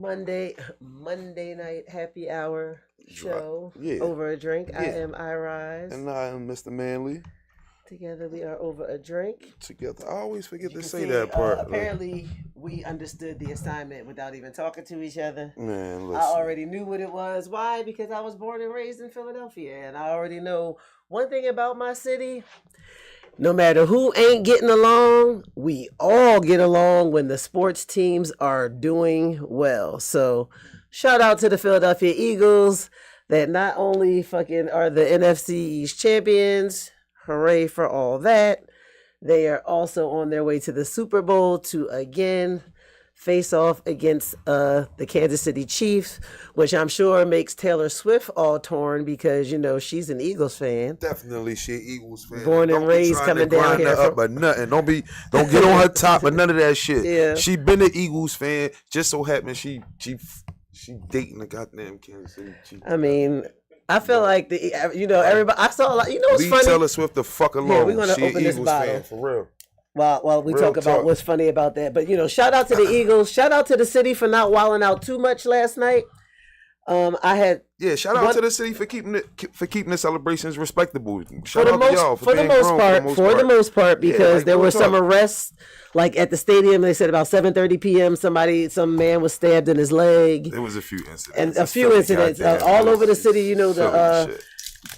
Monday night happy hour Right. show Yeah, over a drink. I yeah. am Irize. And I am Mr. Manley. Together we are over a drink. Together. I always As forget you to can say see, that part. apparently we understood the assignment without even talking to each other. Man, I listen. already knew what it was. Why? Because I was born and raised in Philadelphia, and I already know one thing about my city. No matter who ain't getting along, we all get along when the sports teams are doing well. So, shout out to the Philadelphia Eagles that not only fucking are the NFC East champions, hooray for all that. They are also on their way to the Super Bowl to again face off against the Kansas City Chiefs, which I'm sure makes Taylor Swift all torn because, you know, she's an Eagles fan. Definitely she an Eagles fan. Born and Don't be raised trying coming to down grind here her up from- or nothing. Don't get on her top or none of that shit. Yeah. She been an Eagles fan. Just so happens she dating the goddamn Kansas City Chiefs. I mean, I feel like everybody. I saw like what's Leave funny. Taylor Swift the fuck alone. Here, we're gonna she an open this Eagles bottle. fan for real. While we Real talk about talk. what's funny about that, but shout out to the Eagles. Shout out to the city for not wilding out too much last night. I had Shout out to the city for keeping the celebrations respectable. for Shout the out to y'all most for the being most grown part for the most part because like there real were some talk. arrests. Like at the stadium, they said about 7:30 p.m. Some man was stabbed in his leg, There was a few incidents. and a It's few Philly, incidents goddamn. all over the city. You know Philly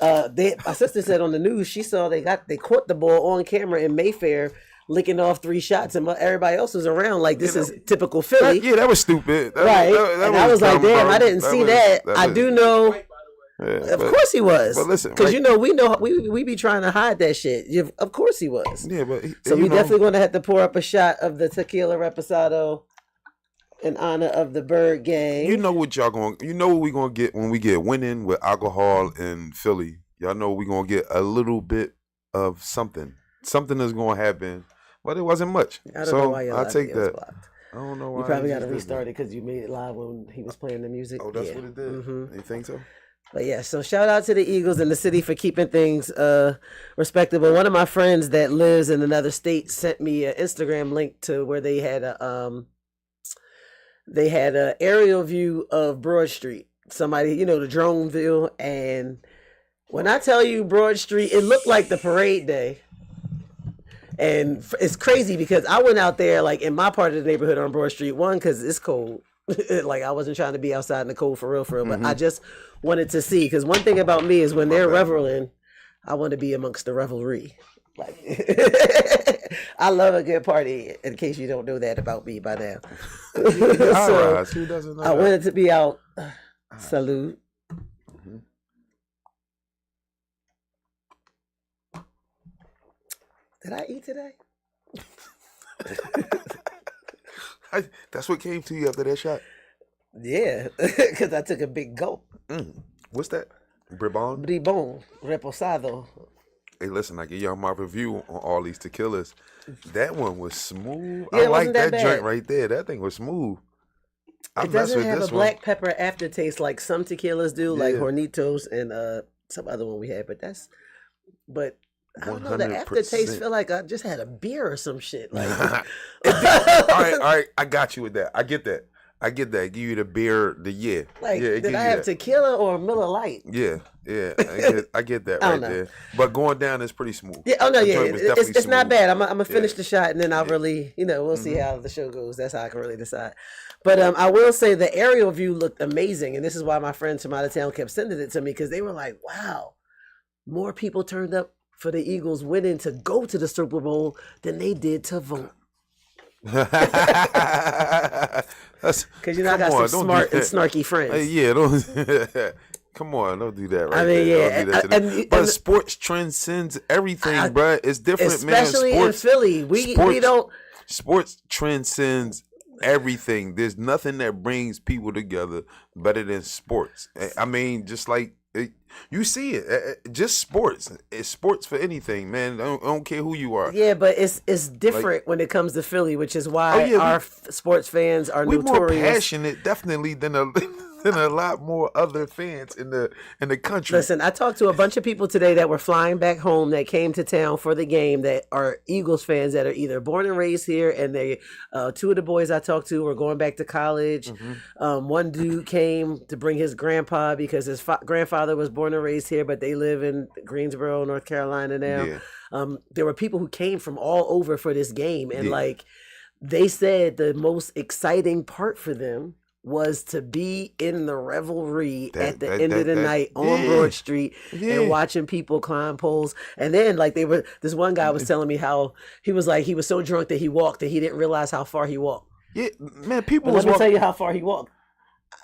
shit. my sister said on the news she saw they caught the boy on camera in Mayfair licking off 3 shots, and everybody else was around like this is typical Philly. That was stupid. Right, and I was like, dumb, damn, bro. I didn't see was- that. I was- do know, yeah, of but- course he was. but listen, because right- we be trying to hide that shit. Of course he was. Yeah, but So we definitely going to have to pour up a shot of the tequila reposado in honor of the Bird Gang. you know what we gonna get when we get winning with alcohol in Philly. Y'all know we gonna get a little bit of something. Something is gonna happen, but it wasn't much. I don't So know why your I'll live take video was that. blocked. I don't know why. You probably it got to just did restart it because you made it live when he was playing the music. that. Oh, that's Yeah. what it did. Mhm. You think so? But yeah, so shout out to the Eagles and the city for keeping things respectable. One of my friends that lives in another state sent me an Instagram link to where they had a aerial view of Broad Street. Somebody, the drone view, and when I tell you Broad Street, it looked like the parade day. And it's crazy because I went out there like in my part of the neighborhood on Broad Street, one, because it's cold. Like I wasn't trying to be outside in the cold for real, but I just wanted to see. Because one thing about me is when they're reveling, I want to be amongst the revelry. Like I love a good party. In case you don't know that about me by now, so Who doesn't know I that? wanted to be out. Salute. Did I eat today? That's what came to you after that shot. Yeah, because I took a big gulp. What's that? Bribon? Bribon, reposado. Hey, listen, I give y'all my review on all these tequilas. That one was smooth. Yeah, I it like wasn't that that joint bad. right there. That thing was smooth. I It mess doesn't with have a this black pepper aftertaste like some tequilas do, like Yeah. Hornitos and some other one we had. But I don't know. The 100%. aftertaste feel like I just had a beer or some shit. Like, one. All right. I got you with that. I get that. Give you the beer, yeah. like yeah, it did gives I you have that. tequila or Miller Lite? Yeah. I get that I right don't know. there. But going down is pretty smooth. Yeah. Oh no. The Yeah. joint was It's definitely not smooth. bad. I'm gonna finish Yeah. the shot and then I'll really, we'll see how the show goes. That's how I can really decide. But I will say the aerial view looked amazing, and this is why my friends from out of town kept sending it to me because they were like, "Wow, more people turned up for the Eagles winning to go to the Super Bowl than they did to vote." Because Because I got some smart and snarky friends. Yeah, don't. Come on, don't do that. Right I mean, there. yeah, Don't do that to them. and- but and- sports transcends everything, bruh. It's different, Especially man. in Philly, we don't. Sports transcends everything. There's nothing that brings people together better than sports. I mean, just like you see it, just sports. It's sports for anything, man. I don't care who you are. Yeah, but it's different when it comes to Philly, which is why Oh, yeah, our sports fans are We're more notorious. passionate, definitely, than than a lot more other fans in the country. Listen, I talked to a bunch of people today that were flying back home that came to town for the game that are Eagles fans that are either born and raised here, and they two of the boys I talked to were going back to college. One dude came to bring his grandpa because his grandfather was born and raised here, but they live in Greensboro, North Carolina now. Yeah. There were people who came from all over for this game, and like they said, the most exciting part for them was to be in the revelry at the end of the night on Broad Street and watching people climb poles. And then like this one guy was telling me how he was so drunk that he walked and he didn't realize how far he walked. Yeah, man, people Let me tell you how far he walked.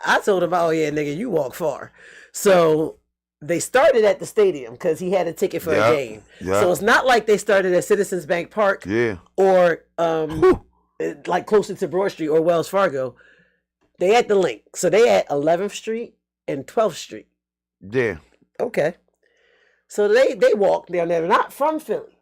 I told him, oh yeah, nigga, you walk far. So they started at the stadium because he had a ticket for a game. So it's not like they started at Citizens Bank Park or like closer to Broad Street or Wells Fargo. They at the link. So they at 11th Street and 12th Street. Yeah. Okay. So they walk down there. They're not from Philly.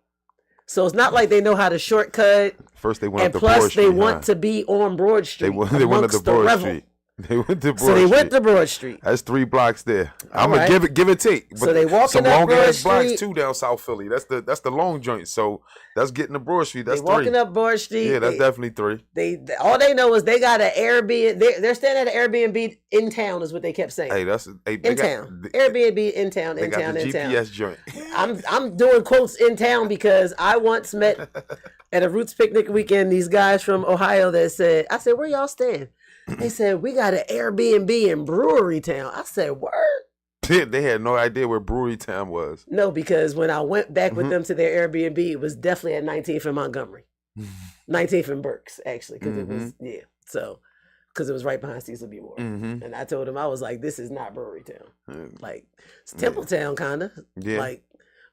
So it's not like they know how to shortcut. First they went and up to Broad plus Street. they want to be on Broad Street. They went up to Broad Street. They went to Broad Street. So they went to Broad Street. That's 3 blocks there. I'm gonna give it take. But so they walking some up long Broad ass blocks Street. too down South Philly. That's the long joint. So that's getting to Broad Street. That's they walking 3. up Broad Street. Yeah, that's definitely 3. They all they know is they got an Airbnb. They're staying at an Airbnb in town, is what they kept saying. Hey, that's in town. Airbnb in town. They got the GPS joint. I'm doing quotes in town because I once met at a Roots picnic weekend these guys from Ohio that said, I said, where y'all staying? They said, we got an Airbnb in Brewery Town. I said, word? They had no idea where Brewery Town was. No, because when I went back with them to their Airbnb, it was definitely at 19th and Montgomery. 19th and Berks, actually, because it was, so, because it was right behind Cecil B. Moore. And I told him, I was like, this is not Brewery Town. Like, it's Temple Town, kind of. Yeah. Like,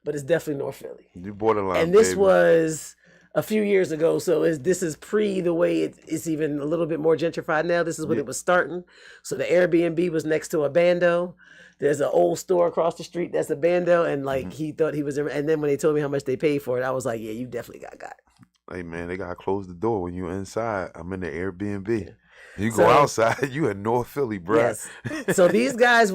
but it's definitely North Philly. You borderline, and this baby. was a few years ago, so this is pre the way it's even a little bit more gentrified now. This is when it was starting. So the Airbnb was next to a Bando. There's an old store across the street that's a Bando, and like he thought he was. And then when they told me how much they paid for it, I was like, yeah, you definitely got. Hey man, they gotta close the door when you're inside. I'm in the Airbnb. Yeah. You go outside, you in North Philly, bro. Yes. So these guys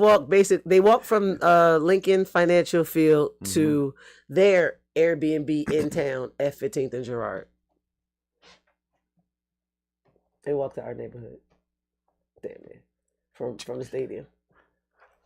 they walk from Lincoln Financial Field to their Airbnb in town at 15th and Girard. They walk to our neighborhood. Damn man. From the stadium.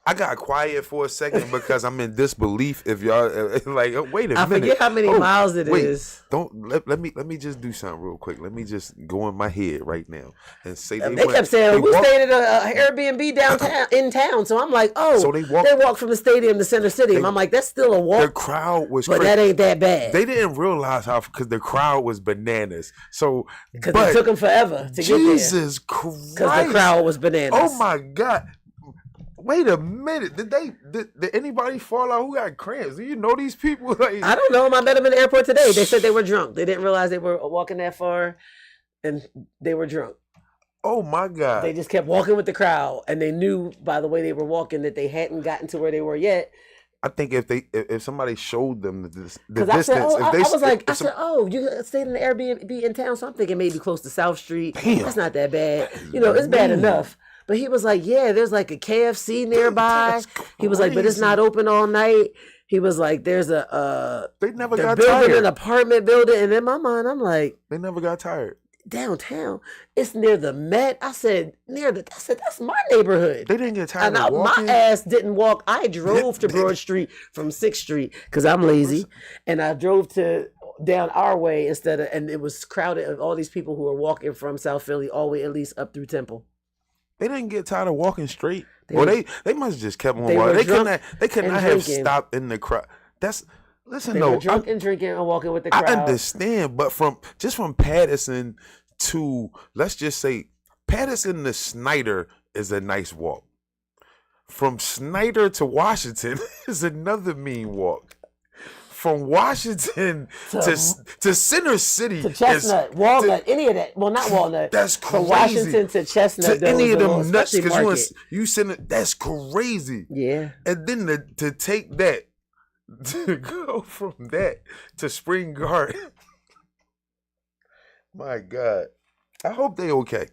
I got quiet for a second because I'm in disbelief. If y'all like, wait a minute. I forget how many miles it is. Don't let me just do something real quick. Let me just go in my head right now and say they kept saying we stayed at an Airbnb downtown in town. So I'm like, so they walk from the stadium to Center City. I'm like, that's still a walk. The crowd was, but that ain't that bad. They didn't realize how because the crowd was bananas. So because it took them forever to get there. Jesus Christ! Because the crowd was bananas. Oh my God. Wait a minute! Did anybody fall out who got cramps? Do you know these people? Like, I don't know. I met them in the airport today. They said they were drunk. They didn't realize they were walking that far, and they were drunk. Oh my God! They just kept walking with the crowd, and they knew by the way they were walking that they hadn't gotten to where they were yet. I think if somebody showed them the distance, I said, you stayed in the Airbnb in town, so I'm thinking maybe close to South Street. Damn. That's not that bad. It's bad enough. But he was like, yeah, there's like a KFC nearby. He was like, but it's not open all night. He was like, there's they never they're got building tired. An apartment building. And in my mind, I'm like, they never got tired. Downtown, it's near the Met. I said, that's my neighborhood. They didn't get tired of walking. My ass didn't walk. I drove to Broad Street from 6th Street because I'm lazy. And I drove down our way and it was crowded of all these people who were walking from South Philly all the way at least up through Temple. They didn't get tired of walking straight. They must have just kept on walking. They could not have stopped in the crowd. They were drunk and drinking and walking with the crowd. I understand, but from Patterson to, let's just say, Patterson to Snyder is a nice walk. From Snyder to Washington is another mean walk. From Washington to Center City to Chestnut, Walnut, any of that. Well, not Walnut. That's crazy. From Washington to Chestnut, to any of them nuts because you send it. That's crazy. Yeah. And then to take that to go from that to Spring Garden. My God, I hope they okay.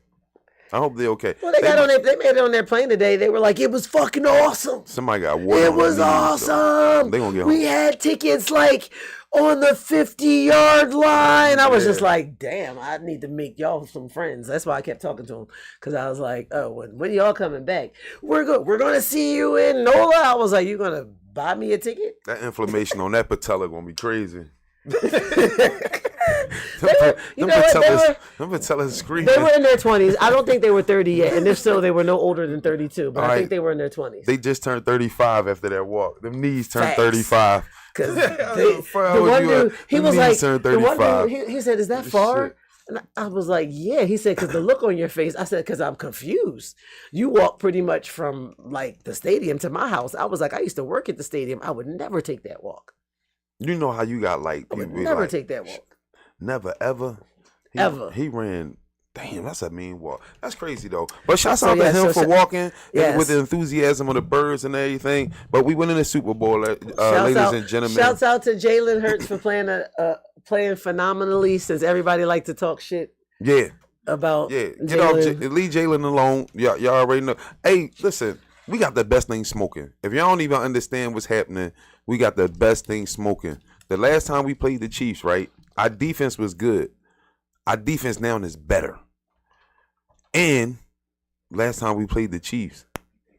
I hope they're okay. Well, they made it on their plane today. They were like, it was fucking awesome. Somebody got water. It was awesome. They gonna get home. We had tickets like on the 50-yard line. I was just like, damn, I need to make y'all some friends. That's why I kept talking to them, because I was like, oh, when y'all coming back? We're going to see you in NOLA. I was like, you going to buy me a ticket? That inflammation on that patella gonna be crazy. Them patellas screaming. They were in their 20s. I don't think they were 30 yet, and if so, they were no older than 32. But I think they were in their 20s. They just turned 35 after that walk. Them knees turned 35. Because the one dude, he was like, the one dude, he said, "Is that far?" Shit. And I was like, "Yeah." He said, "Because the look on your face." I said, "Because I'm confused. You walk pretty much from like the stadium to my house." I was like, "I used to work at the stadium. I would never take that walk." You know how you got like people never take that walk. Never ever. Ever. He ran. Damn, that's a mean walk. That's crazy though. But shouts out to him for walking with the enthusiasm of the birds and everything. But we went in the Super Bowl, ladies and gentlemen. Shouts out to Jalen Hurts for playing phenomenally, since everybody like to talk shit. Yeah. About get off, leave Jalen alone. Y'all already know. Hey, listen, we got the best thing smoking. If y'all don't even understand what's happening, we got the best thing smoking. The last time we played the Chiefs, right? Our defense was good. Our defense now is better. And last time we played the Chiefs,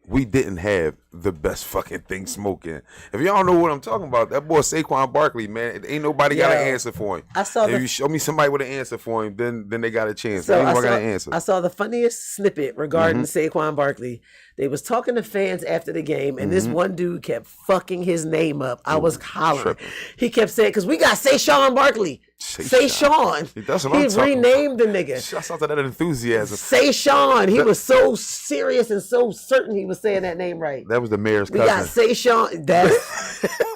we didn't have the best fucking thing smoking. If y'all know what I'm talking about, that boy Saquon Barkley, man, ain't nobody got an answer for him. If you show me somebody with an answer for him, then they got a chance. So I got an answer. I saw the funniest snippet regarding Saquon Barkley. They was talking to fans after the game, and this one dude kept fucking his name up. I was hollering. He kept saying, because we got Saquon Barkley. Saquon. That's what I'm talking renamed the nigga. Shouts out to that enthusiasm. Saquon. He was so serious and so certain he was saying that name right. That was the mayor's cousin. We got Saquon.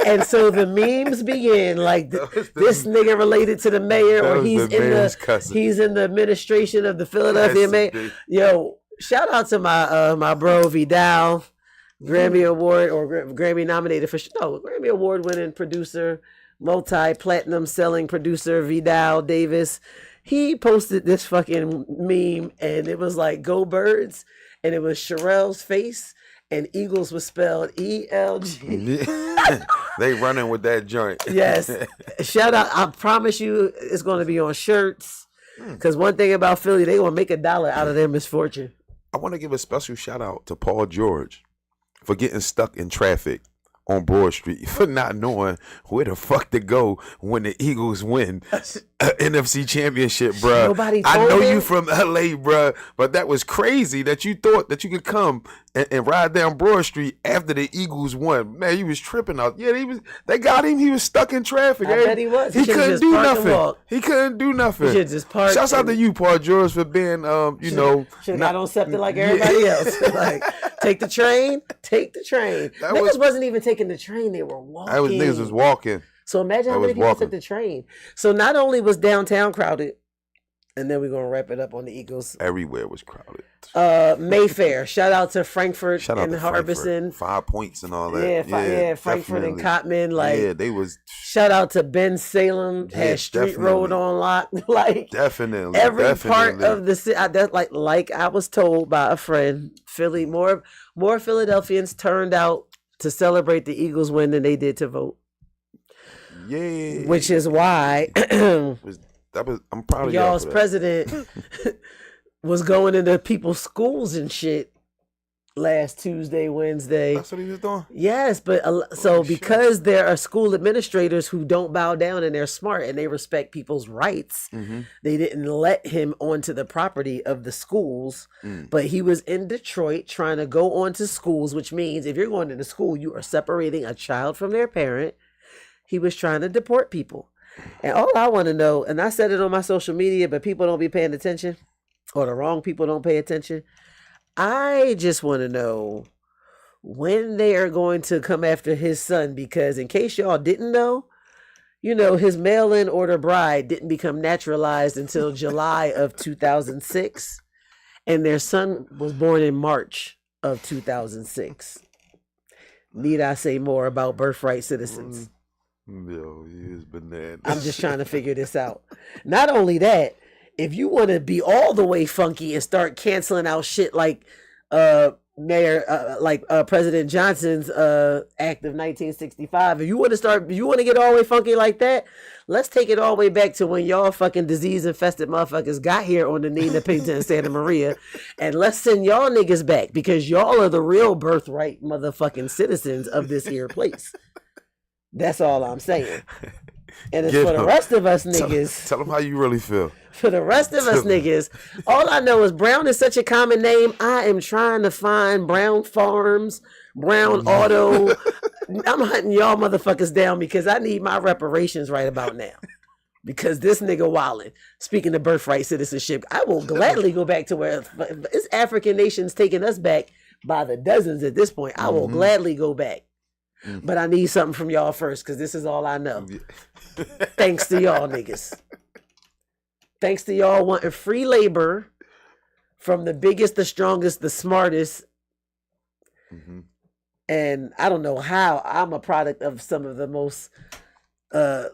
And so the memes begin like this nigga related to the mayor, or he's in the administration of the Philadelphia mayor. Yo, shout out to my bro Vidal, Grammy Award or Grammy nominated for Grammy Award winning producer, multi-platinum selling producer Vidal Davis. He posted this fucking meme, and it was like "Go Birds," and it was Sherelle's face, and Eagles was spelled ELG. They running with that joint. Yes. Shout out. I promise you it's going to be on shirts. Because one thing about Philly, they going to make $1 out of their misfortune. I want to give a special shout out to Paul George for getting stuck in traffic on Broad Street, for not knowing where the fuck to go when the Eagles win NFC Championship, bruh. Nobody told I know him. You from LA, bruh, but that was crazy that you thought that you could come and ride down Broad Street after the Eagles won. Man, he was tripping out. Yeah, they got him. He was stuck in traffic. I bet he was. He couldn't do nothing. He couldn't do nothing. He should just park. Shouts out to you, Paul George, for being, should got on septic like everybody else. Like, take the train. Niggas wasn't even taking the train. They were walking. Niggas was walking. So imagine how many people took the train. So not only was downtown crowded, and then we're going to wrap it up on the Eagles. Everywhere was crowded. Mayfair. Shout out to Frankfurt and Harbison. 5 points and all that. Yeah, Frankfurt definitely. and Cotman. Like, yeah, they was. Shout out to Ben Salem. Had Street Road on lock. Like, definitely. Every part of the city. Like I was told by a friend, Philly, more Philadelphians turned out to celebrate the Eagles win than they did to vote. Yeah. Which is why I'm proud of y'all's president was going into people's schools and shit last Tuesday, Wednesday. That's what he was doing? Yes, but because there are school administrators who don't bow down and they're smart and they respect people's rights, they didn't let him onto the property of the schools. But he was in Detroit trying to go onto schools, which means if you're going to the school, you are separating a child from their parent. He was trying to deport people. And all I want to know, and I said it on my social media, but people don't be paying attention, or the wrong people don't pay attention. I just want to know when they are going to come after his son, because in case y'all didn't know, his mail-in order bride didn't become naturalized until July of 2006, and their son was born in March of 2006. Need I say more about birthright citizens? Yo, he is bananas. I'm just trying to figure this out. Not only that, if you want to be all the way funky and start canceling out shit like President Johnson's act of 1965, if you want to get all the way funky like that, let's take it all the way back to when y'all fucking disease infested motherfuckers got here on the Nina, Pinta, and Santa Maria, and let's send y'all niggas back, because y'all are the real birthright motherfucking citizens of this here place. That's all I'm saying. And it's for the rest of us niggas. Tell them how you really feel. For the rest of us niggas, all I know is Brown is such a common name. I am trying to find Brown Farms, Brown Auto. I'm hunting y'all motherfuckers down because I need my reparations right about now. Because this nigga wildin'. Speaking of birthright citizenship, I will gladly go back to where it's African nations taking us back by the dozens at this point. I will gladly go back. But I need something from y'all first, because this is all I know. Thanks to y'all niggas. Thanks to y'all wanting free labor from the biggest, the strongest, the smartest. And I don't know how I'm a product of some of the most, I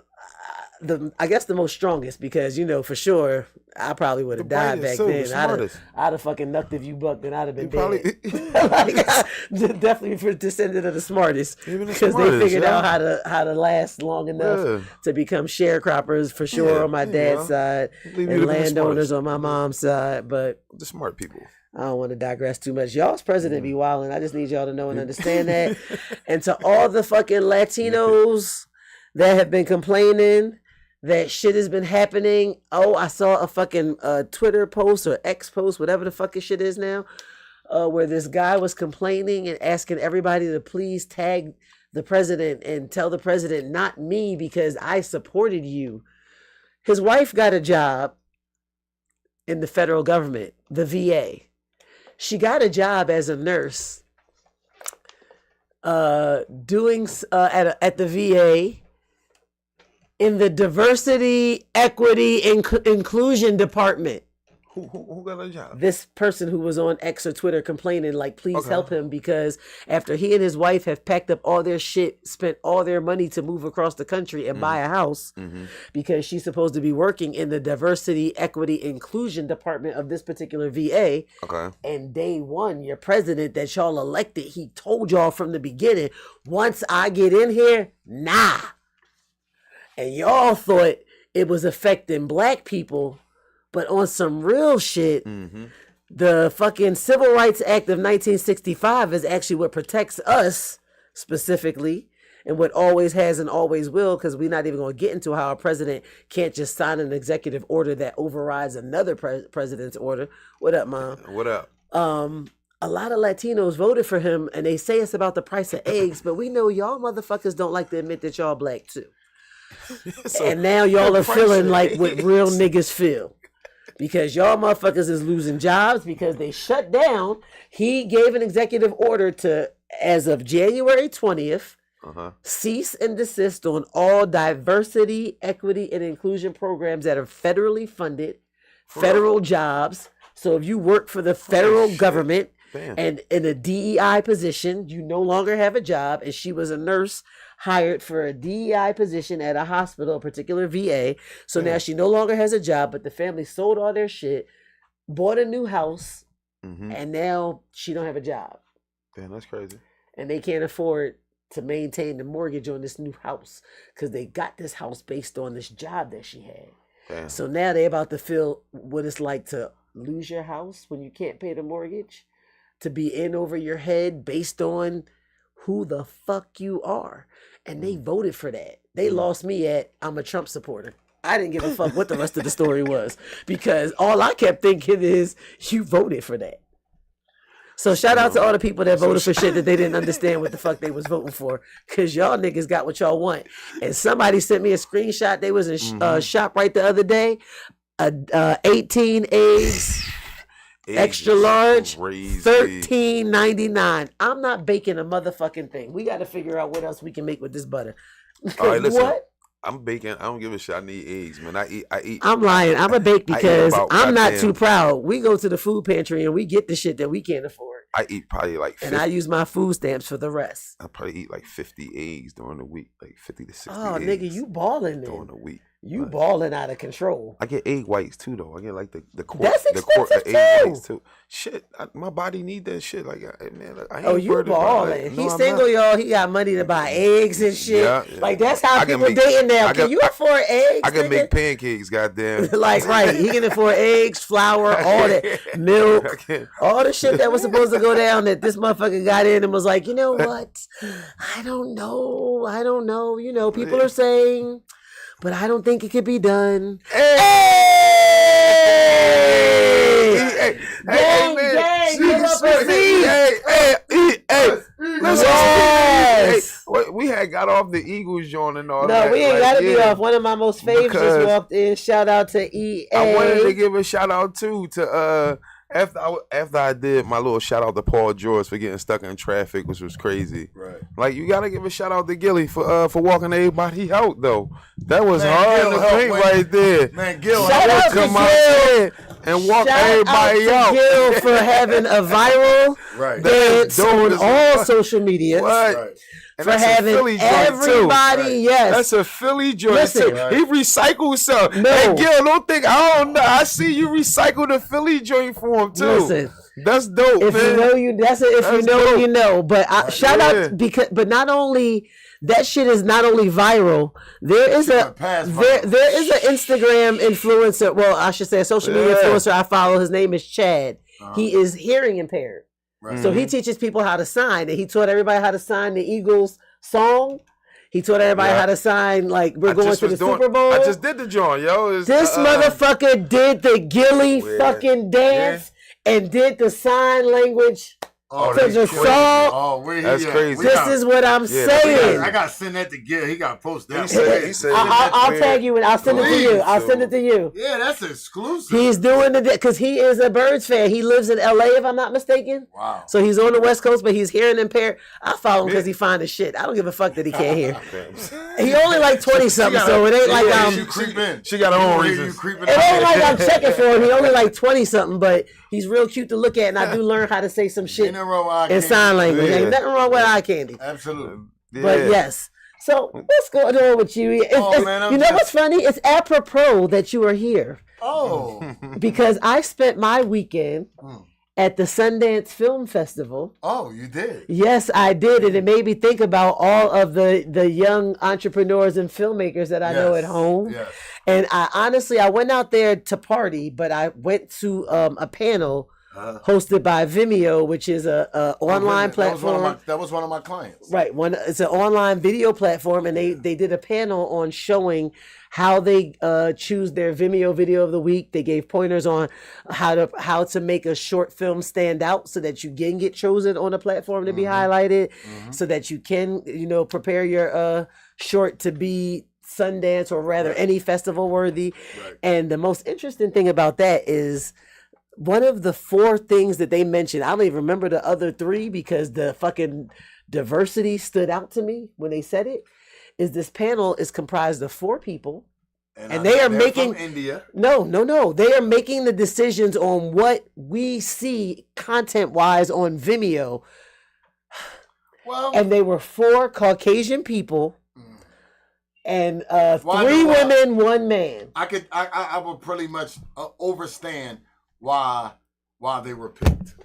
guess the most strongest, because, you know, for sure, I probably would have died back then. I'd have fucking nucked if you bucked, and I'd have been dead. Definitely for descendant of the smartest, because they figured out how to last long enough to become sharecroppers for sure on my dad's side, and landowners on my mom's side. But the smart people. I don't want to digress too much. Y'all's president be wilding. I just need y'all to know and understand that. And to all the fucking Latinos that have been complaining that shit has been happening. Oh, I saw a fucking Twitter post or X post, whatever the fucking shit is now, where this guy was complaining and asking everybody to please tag the president and tell the president, not me, because I supported you. His wife got a job in the federal government, the VA. She got a job as a nurse doing at the VA in the diversity, equity, inclusion department. Who got a job? This person who was on X or Twitter complaining, like, please help him, because after he and his wife have packed up all their shit, spent all their money to move across the country and buy a house, because she's supposed to be working in the diversity, equity, inclusion department of this particular VA. And day one, your president that y'all elected, he told y'all from the beginning, once I get in here, nah. And y'all thought it was affecting black people. But on some real shit, the fucking Civil Rights Act of 1965 is actually what protects us specifically, and what always has and always will, because we're not even going to get into how a president can't just sign an executive order that overrides another president's order. What up, Mom? What up? A lot of Latinos voted for him, and they say it's about the price of eggs, but we know y'all motherfuckers don't like to admit that y'all black too. So, and now y'all are feeling like what real niggas feel. Because y'all motherfuckers is losing jobs because they shut down. He gave an executive order to, as of January 20th, cease and desist on all diversity, equity, and inclusion programs that are federally funded, federal jobs. So if you work for the federal government and in a DEI position, you no longer have a job. And she was a nurse hired for a DEI position at a hospital, a particular VA. So now she no longer has a job, but the family sold all their shit, bought a new house, and now she don't have a job. Damn, that's crazy. And they can't afford to maintain the mortgage on this new house because they got this house based on this job that she had. Damn. So now they about to feel what it's like to lose your house when you can't pay the mortgage, to be in over your head based on who the fuck you are. And they voted for that. They lost me at, I'm a Trump supporter. I didn't give a fuck what the rest of the story was, because all I kept thinking is, you voted for that. So shout out to all the people that voted for shit that they didn't understand what the fuck they was voting for, because y'all niggas got what y'all want. And somebody sent me a screenshot. They was in ShopRite the other day. 18 eggs. Extra large, $13.99. I'm not baking a motherfucking thing. We got to figure out what else we can make with this butter. All right, listen. What? I'm baking. I don't give a shit. I need eggs, man. I eat. I'm lying. I'm a bake because I'm not too proud. We go to the food pantry and we get the shit that we can't afford. I eat probably like 50. And I use my food stamps for the rest. I probably eat like 50 eggs during the week, like 50 to 60 eggs. Oh, nigga, you balling then. During the week. You balling out of control. I get egg whites too, though. I get like the quart, That's the quart of expensive egg too. whites too. Shit, my body need that shit. Like, man, I ain't Oh, you worried about balling. it. He's single, y'all. He got money to buy eggs and shit. Yeah. Like, that's how I can people make- dating now. I Can can- you afford eggs? I can nigga? make pancakes, goddamn. Like, right. He can afford eggs, flour, all that, milk, all the shit that was supposed to go down that this motherfucker got in and was like, you know what? I don't know. You know, people are saying, but I don't think it could be done. Hey, Gang, man. gang, See, give up a seat. Hey, listen. Yes. We had got off the Eagles joint and all No, that. we ain't like, gotta be yeah. off. One of my most faves Because just walked in. Shout out to EA. I wanted to give a shout out too to after I did my little shout out to Paul George for getting stuck in traffic, which was crazy. Right. Like, you gotta give a shout out to Gilly for walking everybody out though. That was Man, hard Gil to helped think when- right there. Man, Gil, Shout out to Come Gil. out there and walk Shout everybody out out. to Gil for having a viral Right. dance dope on as all fuck. social media. What? Right. And For that's a having Philly joint, too. everybody, Right. yes. That's a Philly joint. Listen. too. He recycled something. No. Hey, Gil, don't think I don't know. I see you recycle the Philly joint for him too. Listen, That's dope, if man. you know you, if you That's know dope. you know. But shout Yeah. out but not only that shit is not only viral. There is Shit a went past there viral. there is an Instagram influencer. Well, I should say a social media Yeah. influencer I follow. His name is Chad. Uh-huh. He is hearing impaired. Right. So he teaches people how to sign, and he taught everybody how to sign the Eagles song. He taught everybody Yeah. how to sign, like, we're I going just to the was doing- Super Bowl. I just did the joint, yo. It's, This motherfucker did the Gilly Yeah. fucking dance and did the sign language. Oh, to that's the crazy. song. Oh, where he That's at? crazy. We This got- is what I'm Yeah, saying. I got to send that to Gil. He got to post that. He said I'll tag you and I'll send it to you. Please. I'll send it to you. Yeah, that's exclusive. He's doing it because he is a Birds fan. He lives in LA, if I'm not mistaken. Wow. So he's on the West Coast, but he's hearing impaired. I follow him because he fine as shit. I don't give a fuck that he can't hear. He only like 20 something, so it ain't like Yeah, I'm. you creep in. She got her own You reasons. creeping It ain't in. like I'm checking for him. He only like 20 something, but he's real cute to look at, and I do learn how to say some shit Ain't nothing wrong with eye in candy. sign language. Yeah. Ain't nothing wrong with eye candy. Absolutely. But yes. So what's going on with you? Man, I'm you know just- what's funny? It's apropos that you are here Oh. because I spent my weekend at the Sundance Film Festival. Oh, you did. Yes, I did, and it made me think about all of the young entrepreneurs and filmmakers that I know Yes. at home. Yes. And I went out there to party, but I went to a panel hosted by Vimeo, which is a online platform. That was one of my clients. Right, it's an online video platform, and they did a panel on showing how they choose their Vimeo video of the week. They gave pointers on how to make a short film stand out so that you can get chosen on a platform to be highlighted, so that you can prepare your short to be Sundance or rather any festival worthy. Right. And the most interesting thing about that is one of the 4 things that they mentioned. I don't even remember the other 3 because the fucking diversity stood out to me when they said it. Is this panel is comprised of 4 people, and they are they're making from India. No. They are making the decisions on what we see content wise on Vimeo. Well, And they were 4 Caucasian people and Why 3 do I- women, 1 man. I would pretty much overstand why they were picked.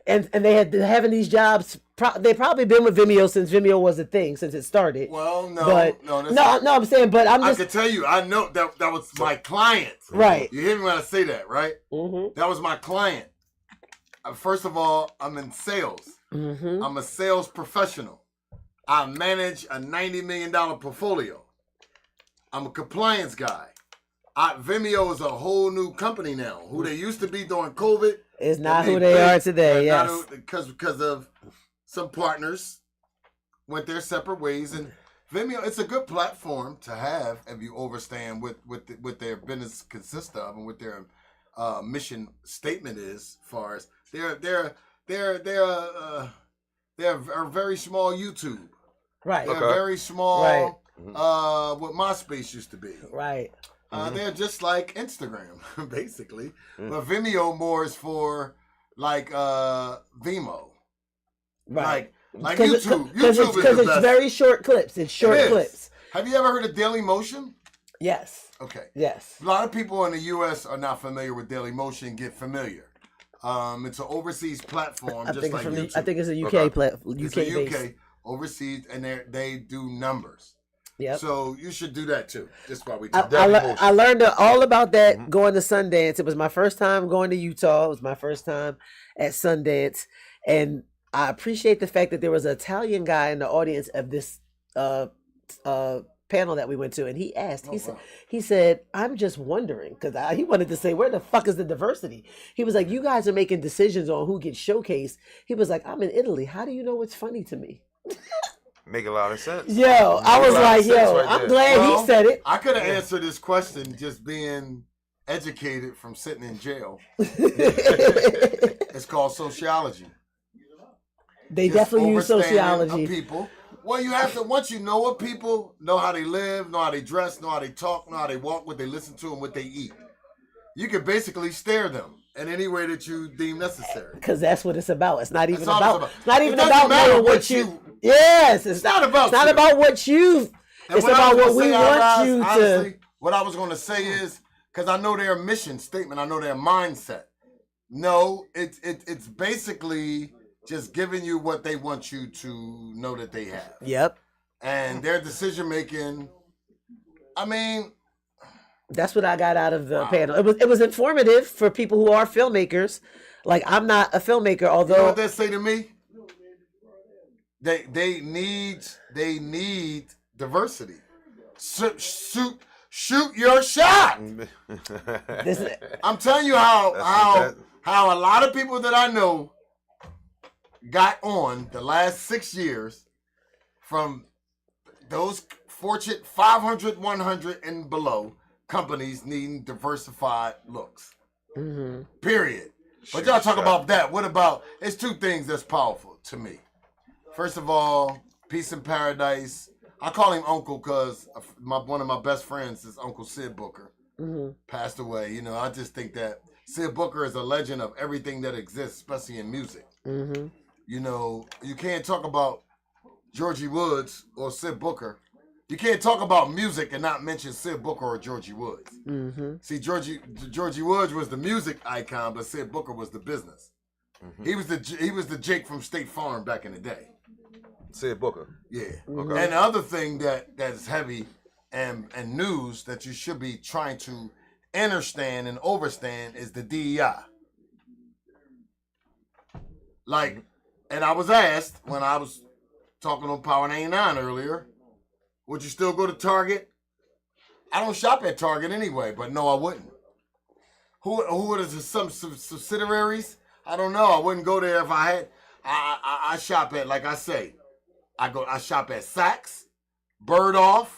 And they had having these jobs. They probably been with Vimeo since Vimeo was a thing since it started. Well, no, But no, I'm saying, but I'm I just can tell you, I know that was my client. right. You hear me when I say that, right? Mm-hmm. That was my client. First of all, I'm in sales. Mm-hmm. I'm a sales professional. I manage a $90 million portfolio. I'm a compliance guy. Vimeo is a whole new company now. Who they used to be during COVID. It's not and who they big. are today. They're Yes. not because of some partners went their separate ways, and Vimeo, it's a good platform to have if you understand what their business consists of and what their mission statement is. As far as they're a very small YouTube. Right. They're Okay. very small. Right. What MySpace used to be. Right. They're just like Instagram, basically. But Vimeo more is for like Vimo. Right. Like Because YouTube. YouTube is the it's best. very short clips. It's short It is. clips. Have you ever heard of Daily Motion? Yes. Okay. Yes. A lot of people in the U.S. are not familiar with Daily Motion. Get familiar. It's an overseas platform, I just think like it's YouTube. I think it's a UK Okay. platform. It's UK a based. UK overseas, and they do numbers. Yep. So you should do that too. Just while we I, talk. I learned all about that going to Sundance. It was my first time going to Utah. It was my first time at Sundance, and I appreciate the fact that there was an Italian guy in the audience of this panel that we went to, and he asked. He said, "I'm just wondering," because he wanted to say, "Where the fuck is the diversity?" He was like, "You guys are making decisions on who gets showcased." He was like, "I'm in Italy. How do you know what's funny to me?" Make a lot of sense. Yo, I was like, yo, I'm glad he said it. I could have answered this question just being educated from sitting in jail. It's called sociology. They Just definitely use overstanding sociology. of people. Well, you have to, once you know what people, know how they live, know how they dress, know how they talk, know how they walk, what they listen to, and what they eat. You can basically stare them in any way that you deem necessary. Because that's what it's about. It's not even That's all about. it's It's not It even doesn't about matter knowing what what you. you- Yes, It's not about It's not you. about what you. And It's what I about was what we gonna say, want Irize, you to. honestly, what I was going to say is, because I know their mission statement, I know their mindset. No, it's basically just giving you what they want you to know that they have. Yep, And their decision making, I mean, that's what I got out of the panel. It was informative for people who are filmmakers. Like, I'm not a filmmaker, you know although what they say to me? They need diversity. Shoot your shot. this, I'm telling you how a lot of people that I know got on the last 6 years from those Fortune 500, 100 and below companies needing diversified looks. Period. But y'all talk about that. What about, it's two things that's powerful to me. First of all, Peace in Paradise. I call him Uncle because one of my best friends is Uncle Sid Booker. Passed away. You know, I just think that Sid Booker is a legend of everything that exists, especially in music. You know, you can't talk about Georgie Woods or Sid Booker. You can't talk about music and not mention Sid Booker or Georgie Woods. See, Georgie Woods was the music icon, but Sid Booker was the business. He was the Jake from State Farm back in the day. Sid Booker. Yeah. Okay. And the other thing that's heavy and news that you should be trying to understand and overstand is the DEI. Like, and I was asked when I was talking on Power 99 earlier, would you still go to Target? I don't shop at Target anyway, but no, I wouldn't. Who are some subsidiaries? I don't know. I wouldn't go there if I had. I shop at, like I say, I shop at Saks, Bergdorf,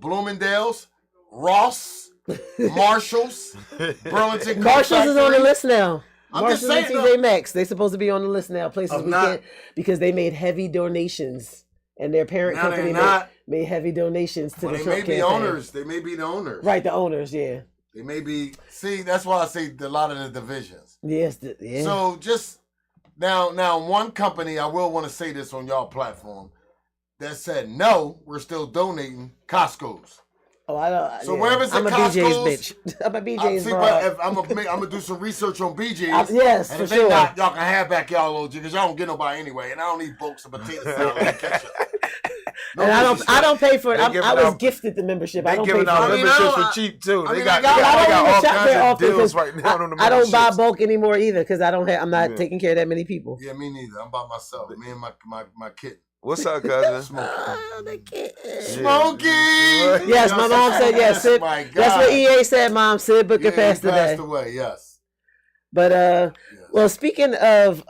Bloomingdale's, Ross, Marshalls, Burlington. Marshalls is on the list now. I'm Marshalls just saying, and TJ Maxx, they supposed to be on the list now. Places I'm we not- can't, because they made heavy donations, and their parent Now company they're not. made heavy donations to Well, the they Trump may be campaign. owners. They may be the owners. Right, the owners, yeah. They may be. See, that's why I say a lot of the divisions. Yes, yeah. So just now, one company, I will want to say this on y'all platform, that said no, we're still donating Costco's. Oh, I don't. So yeah. wherever it's I'm a at BJ's Costco's, bitch. I'm a BJ's see, broad. but I'm gonna do some research on BJ's. Yes, and for if they sure. not, y'all can have back y'all little because y'all don't get nobody anyway, and I don't need bulks of potato salad and ketchup. No And I disrespect. don't pay for it. They I giving was out- gifted the membership. I They don't pay giving for out it. I mean, memberships I for cheap too. I They mean, got, I got- they I got don't even all shop there kinds of often deals because right now on the I don't buy memberships. bulk anymore either because I'm not Yeah. taking care of that many people. Yeah, me neither. I'm by myself. Me and my kid. What's up, cousin? Smokey. Yes, my mom said yes. Sid, My God. that's what EA said, Mom. Sid Booker Yeah, passed he today. away. Yes. But Yes. well, speaking of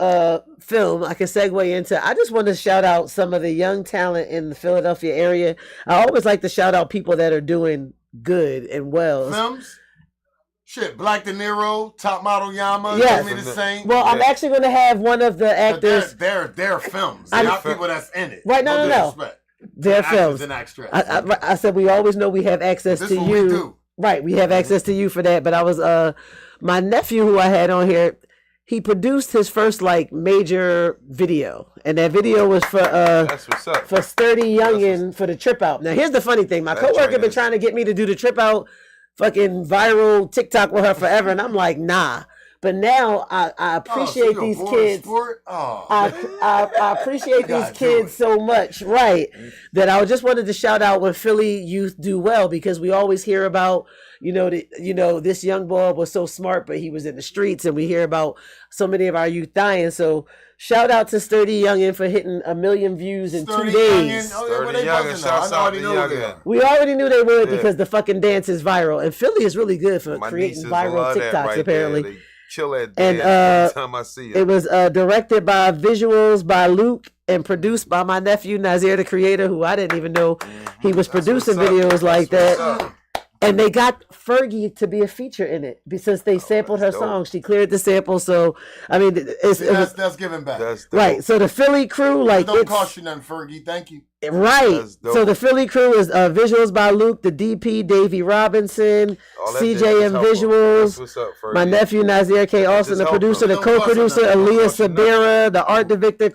film, I can segue into. I just want to shout out some of the young talent in the Philadelphia area. I always like to shout out people that are doing good and well. Films. Shit, Black De Niro, Top Model Yama, Yes. Jimmy the Saint. Well, I'm actually going to have one of the But actors. they're films. I They're know- not people that's in it. Right, no. disrespect. Their Actors films. and actresses. I said we always know we have access This to what you. we do. Right, we have access to you for that. But I was my nephew who I had on here. he produced his first like major video, and that video was for That's what's up. for Sturdy Youngin for the Trip Out. Now here's the funny thing: my That coworker joint been is- trying to get me to do the Trip Out, fucking viral TikTok with her forever, and I'm like, nah. But now I appreciate these kids. Oh, I appreciate these gotta do kids it. so much, right? That I just wanted to shout out when Philly youth do well, because we always hear about, this young boy was so smart, but he was in the streets, and we hear about so many of our youth dying. So shout out to Sturdy Youngin for hitting 1 million views in 2 Sturdy days. Youngin. Oh, yeah, well, they Sturdy Youngin, buzzing now. shouts I out already to know they Youngin. are. We already knew they would Yeah. because the fucking dance is viral, and Philly is really good for My creating nieces viral love that TikToks. right Apparently, there. They chill at And, dance every time I see it it. was directed by visuals by Luke and produced by my nephew Nazir, the creator, who I didn't even know he was That's producing what's up. videos like That's that. what's up. And they got Fergie to be a feature in it since they sampled her that's dope. song. She cleared the sample, so I mean, See, it was that's giving back. That's dope. right. So the Philly crew, It like don't it's cost you nothing, Fergie. Thank you. right. That's dope. So the Philly crew is visuals by Luke, the DP Davey Robinson, All that CJ shit is and helpful. Visuals. That's what's up, Fergie. My nephew Nazir K. Austin, the just producer, the help them. Don't co-producer, cost nothing. Aaliyah Don't cost you nothing. Sabira, the art director,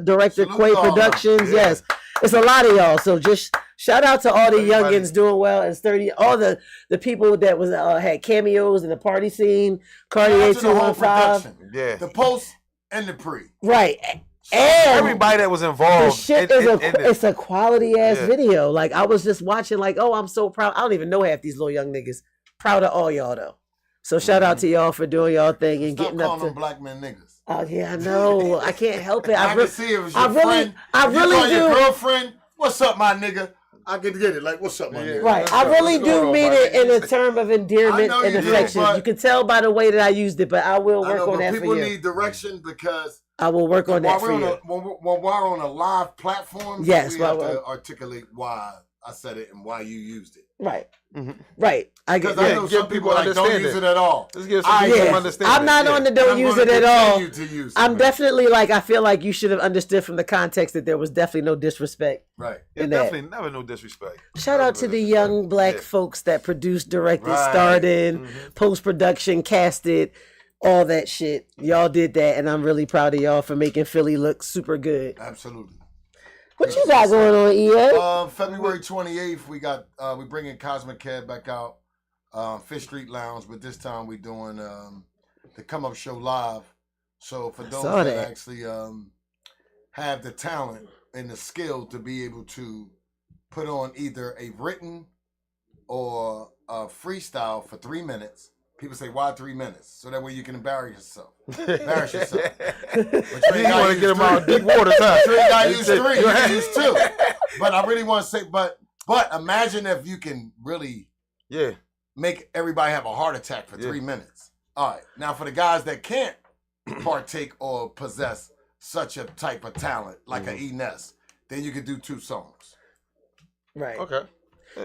director Salute Quay all of them. Productions. Yeah. Yes, it's a lot of y'all. So just shout out to all the Everybody. youngins doing well and sturdy. All the people that was had cameos in the party scene. Cartier Shout out to the whole 215. production. Yeah. The post and the pre. Right. And Everybody that was the involved. shit in is it. it's a quality ass Yeah. video. Like I was just watching, like, oh, I'm so proud. I don't even know half these little young niggas. Proud of all y'all though. So shout out to y'all for doing y'all thing and Stop getting up calling to. them black men niggas. Oh yeah, I know. I can't help it. I re- can see it was your I really- friend. I If you really call your do. girlfriend, what's up, my nigga? I can get it. Like, what's up, my nigga? Right. I really What's going do on, mean buddy? it in a term of endearment I know and you do, affection. but- You can tell by the way that I used it, but I will I work know, on but that people for you. need direction because I will work on that while for we're, on you. a, when we're on a live platform, Yes, we while have to we're- articulate why I said it and why you used it. Right. Mhm. Right. I get Because I Yeah, know give some people people like don't understanding. use it at all. Let's give some I- people yeah. some understanding. I'm not on the And don't I'm use gonna it at all. continue to use it, I'm man. definitely like, I feel like you should have understood from the context that there was definitely no disrespect. Right. Yeah, in that. definitely never no disrespect. Shout out to the young black folks that produced, directed, Right. starred in, Mhm. post production, casted, all that shit. Y'all did that, and I'm really proud of y'all for making Philly look super good. Absolutely. What you got going on, EA? February 28th, we bringing Cosmic Cab back out, Fish Street Lounge, but this time we doing the Come Up Show live. So for those saw that that. actually have the talent and the skill to be able to put on either a written or a freestyle for 3 minutes. People say, why 3 minutes? So that way you can embarrass yourself. Embarrass yourself. But you You ain't gotta want to use get them three. out deep water time. You ain't gotta use That's it. 3, you can use 2. But I really want to say, but imagine if you can really Yeah. make everybody have a heart attack for Yeah. 3 minutes. All right. Now for the guys that can't partake or possess such a type of talent, like a Ines, then you could do 2 songs. Right. Okay.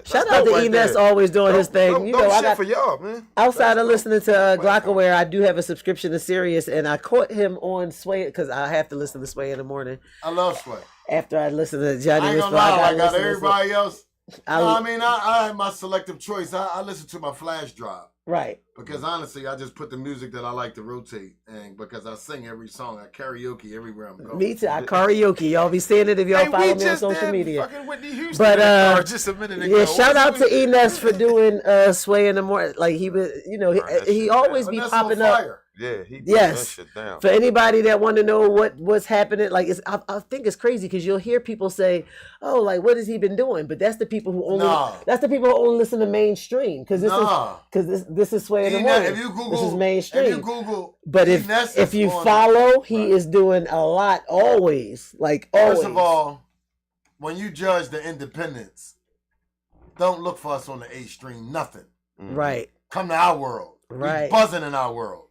Shout out to Enes always doing his thing. You know, I got for y'all, man. outside of That's listening to Glockaware, I do have a subscription to Sirius, and I caught him on Sway because I have to listen to Sway in the morning I love Sway. after I listen to Johnny I ain't Whisper. gonna lie, gotta like out listen to everybody else. I- No, I mean, I have my selective choice. I listen to my flash drive. right. Because honestly, I just put the music that I like to rotate, and because I sing every song, I karaoke everywhere I'm going. Me too. I karaoke. Y'all be saying it if y'all follow me on social media. Fucking Whitney Houston But just a minute ago. yeah, shout out to Enes for doing Sway in the morning. Like he was, you know, That he shit always But be that's on popping up. fire. Yeah, he put Yes. that shit down. For anybody that want to know what's happening, like I think it's crazy because you'll hear people say, "Oh, like what has he been doing?" But that's the people who only listen to mainstream because this is Sway in the Ines, morning. if you Google, this is mainstream. If you Google, But Ines if is you on- follow, he Right. is doing a lot always. Like always. First of all, when you judge the independents, don't look for us on the A stream. Nothing. Right, Come to our world. Right. We buzzing in our world.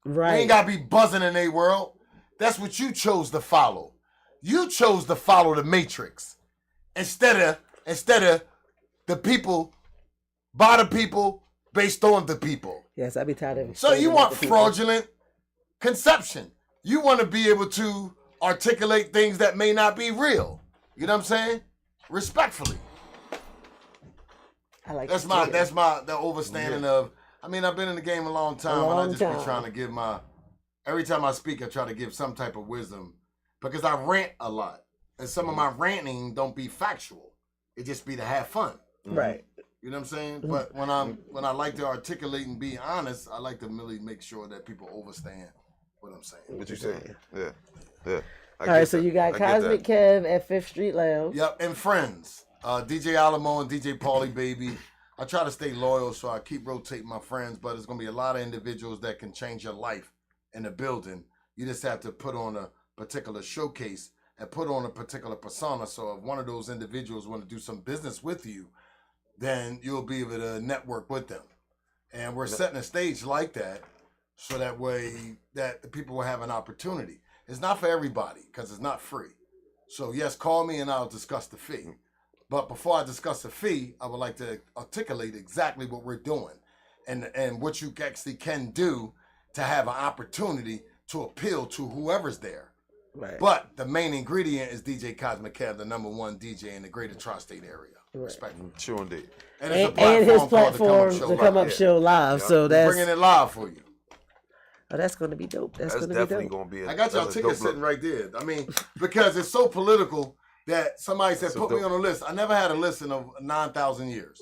We right. ain't gotta be buzzing in a world. That's what you chose to follow. You chose to follow the Matrix instead of the people, by the people, based on the people. Yes, I be tired of. So you explaining want that to people. fraudulent conception. You want to be able to articulate things that may not be real. You know what I'm saying? Respectfully. I like That's to my hear. the overstanding of. I mean, I've been in the game a long time, and I long just time. be trying to give my every time I speak, I try to give some type of wisdom because I rant a lot. And some of my ranting don't be factual. It just be to have fun. Right. You know what I'm saying? But when I like to articulate and be honest, I like to really make sure that people understand what I'm saying. What you saying? Yeah. Yeah. All right, so you got Cosmic Kev at 5th Street Lounge. Yep, and friends. DJ Alamo and DJ Paulie Baby. I try to stay loyal, so I keep rotating my friends, but it's going to be a lot of individuals that can change your life in the building. You just have to put on a particular showcase and put on a particular persona. So if one of those individuals want to do some business with you, then you'll be able to network with them. And we're setting a stage like that so that way that the people will have an opportunity. It's not for everybody because it's not free. So yes, call me and I'll discuss the fee. But before I discuss the fee, I would like to articulate exactly what we're doing and what you actually can do to have an opportunity to appeal to whoever's there. Right. But the main ingredient is DJ Cosmic Kev, the #1 DJ in the greater tri-state area. Right. Respectfully. Sure indeed. And it's a And his platform platform, the Come Up Show Live. Yeah. So that's bringing it live for you. Oh, that's going to be dope. That's going to be definitely dope. going to be. I got y'all tickets sitting right there. I mean, because it's so political that somebody said, put me on a list. I never had a list in 9,000 years.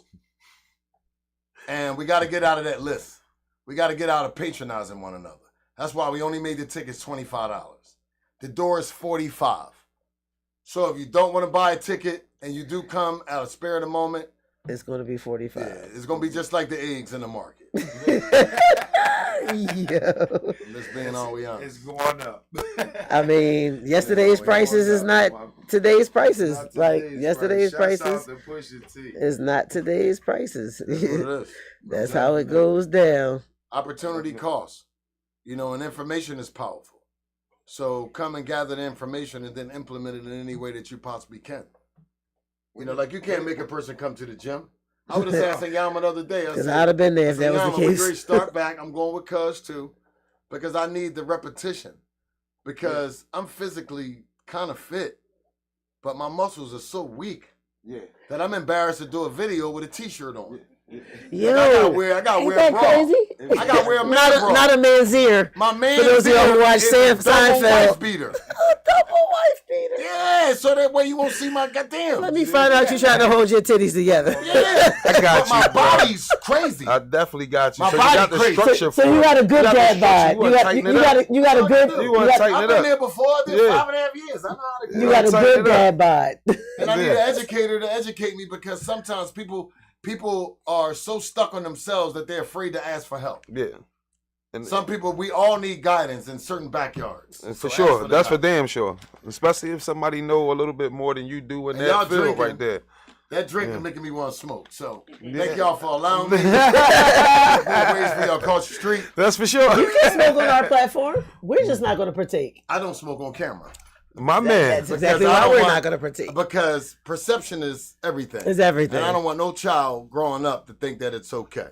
And we got to get out of that list. We got to get out of patronizing one another. That's why we only made the tickets $25. The door is $45. So if you don't want to buy a ticket and you do come out of spare of the moment, it's going to be 45. Yeah, it's going to be just like the eggs in the market. Yo. Let's being all we on. It's going up. I mean, yesterday's prices is not today's prices. Like yesterday's prices is not today's prices. That's what it is. That's how it goes down. Opportunity costs. You know, and information is powerful. So come and gather the information and then implement it in any way that you possibly can. You know, like you can't make a person come to the gym. I would have said Yama the other day. Because I'd have been there if that was the case. Great start back. I'm going with Cuz too, because I need the repetition. Because I'm physically kind of fit, but my muscles are so weak that I'm embarrassed to do a video with a T-shirt on. Yo, I got ain't wear that bra. crazy? I got wear a man bra. Not a man's ear. My man For those of y'all who watch Seinfeld. Wife beater. Double wife beater. Yeah, so that way you won't see my goddamn. Let me find out you trying to hold your titties together. Yeah, I got but you. my body's crazy. I definitely got you. My so body you got the crazy. structure So you got a good dad bod. You got a good. You want to tighten I've it been up. there before. I did 5.5 years. I know how to do You it. got a good dad bod. And I need an educator to educate me because sometimes people are so stuck on themselves that they're afraid to ask for help. Yeah. And Some people, we all need guidance in certain backyards. for So sure. ask the That's for guidance. damn sure. Especially if somebody know a little bit more than you do in And y'all that field drinking. right there. That drink is making me want to smoke. So thank y'all for allowing me. Ways for y'all across the street. That's for sure. You can smoke on our platform. We're just not going to partake. I don't smoke on camera. My man. That's exactly Because I why don't we're want- not going to partake. Because perception is everything. It's everything. And I don't want no child growing up to think that it's okay.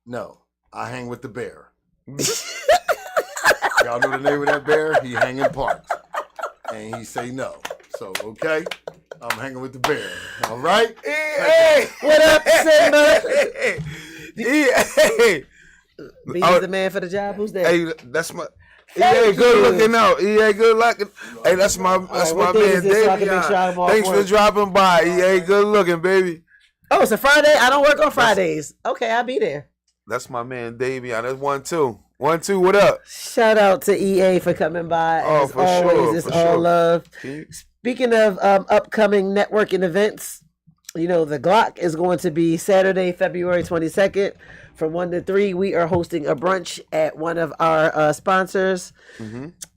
No, I hang with the bear. Y'all know the name of that bear? He hang in parks. And he say no. So, okay, I'm hanging with the bear. All right? Hey, What up, Simba? hey. He's the man for the job. Who's that? Hey, that's my. Thank EA good you. looking out. EA good looking. Hey, that's my what day man is this so I can Davion. make sure I'm off Thanks for work? dropping by. EA good looking, baby. Oh, it's a Friday? I don't work on Fridays. Okay, I'll be there. That's my man Davion. That's 1-2. 1-2, what up? Shout out to EA for coming by. Oh, As for always, sure, it's for all sure. love. Can you- Speaking of upcoming networking events, you know, the Glock is going to be Saturday, February 22nd from 1 to 3. We are hosting a brunch at one of our sponsors,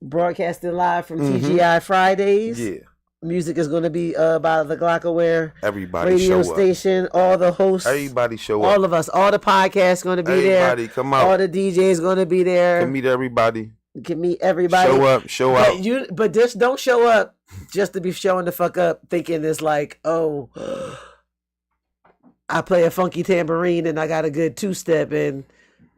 broadcasting live from TGI Fridays. Yeah. Music is going to be by the Glockaware Everybody radio show up. station. All the hosts, Everybody show up. all of us, all the podcasts going to be Everybody there. come out. All the DJs going to be there. Can meet everybody. Can meet everybody. Show up. Show out. But just don't show up just to be showing the fuck up, thinking it's like, oh, I play a funky tambourine and I got a good two-step and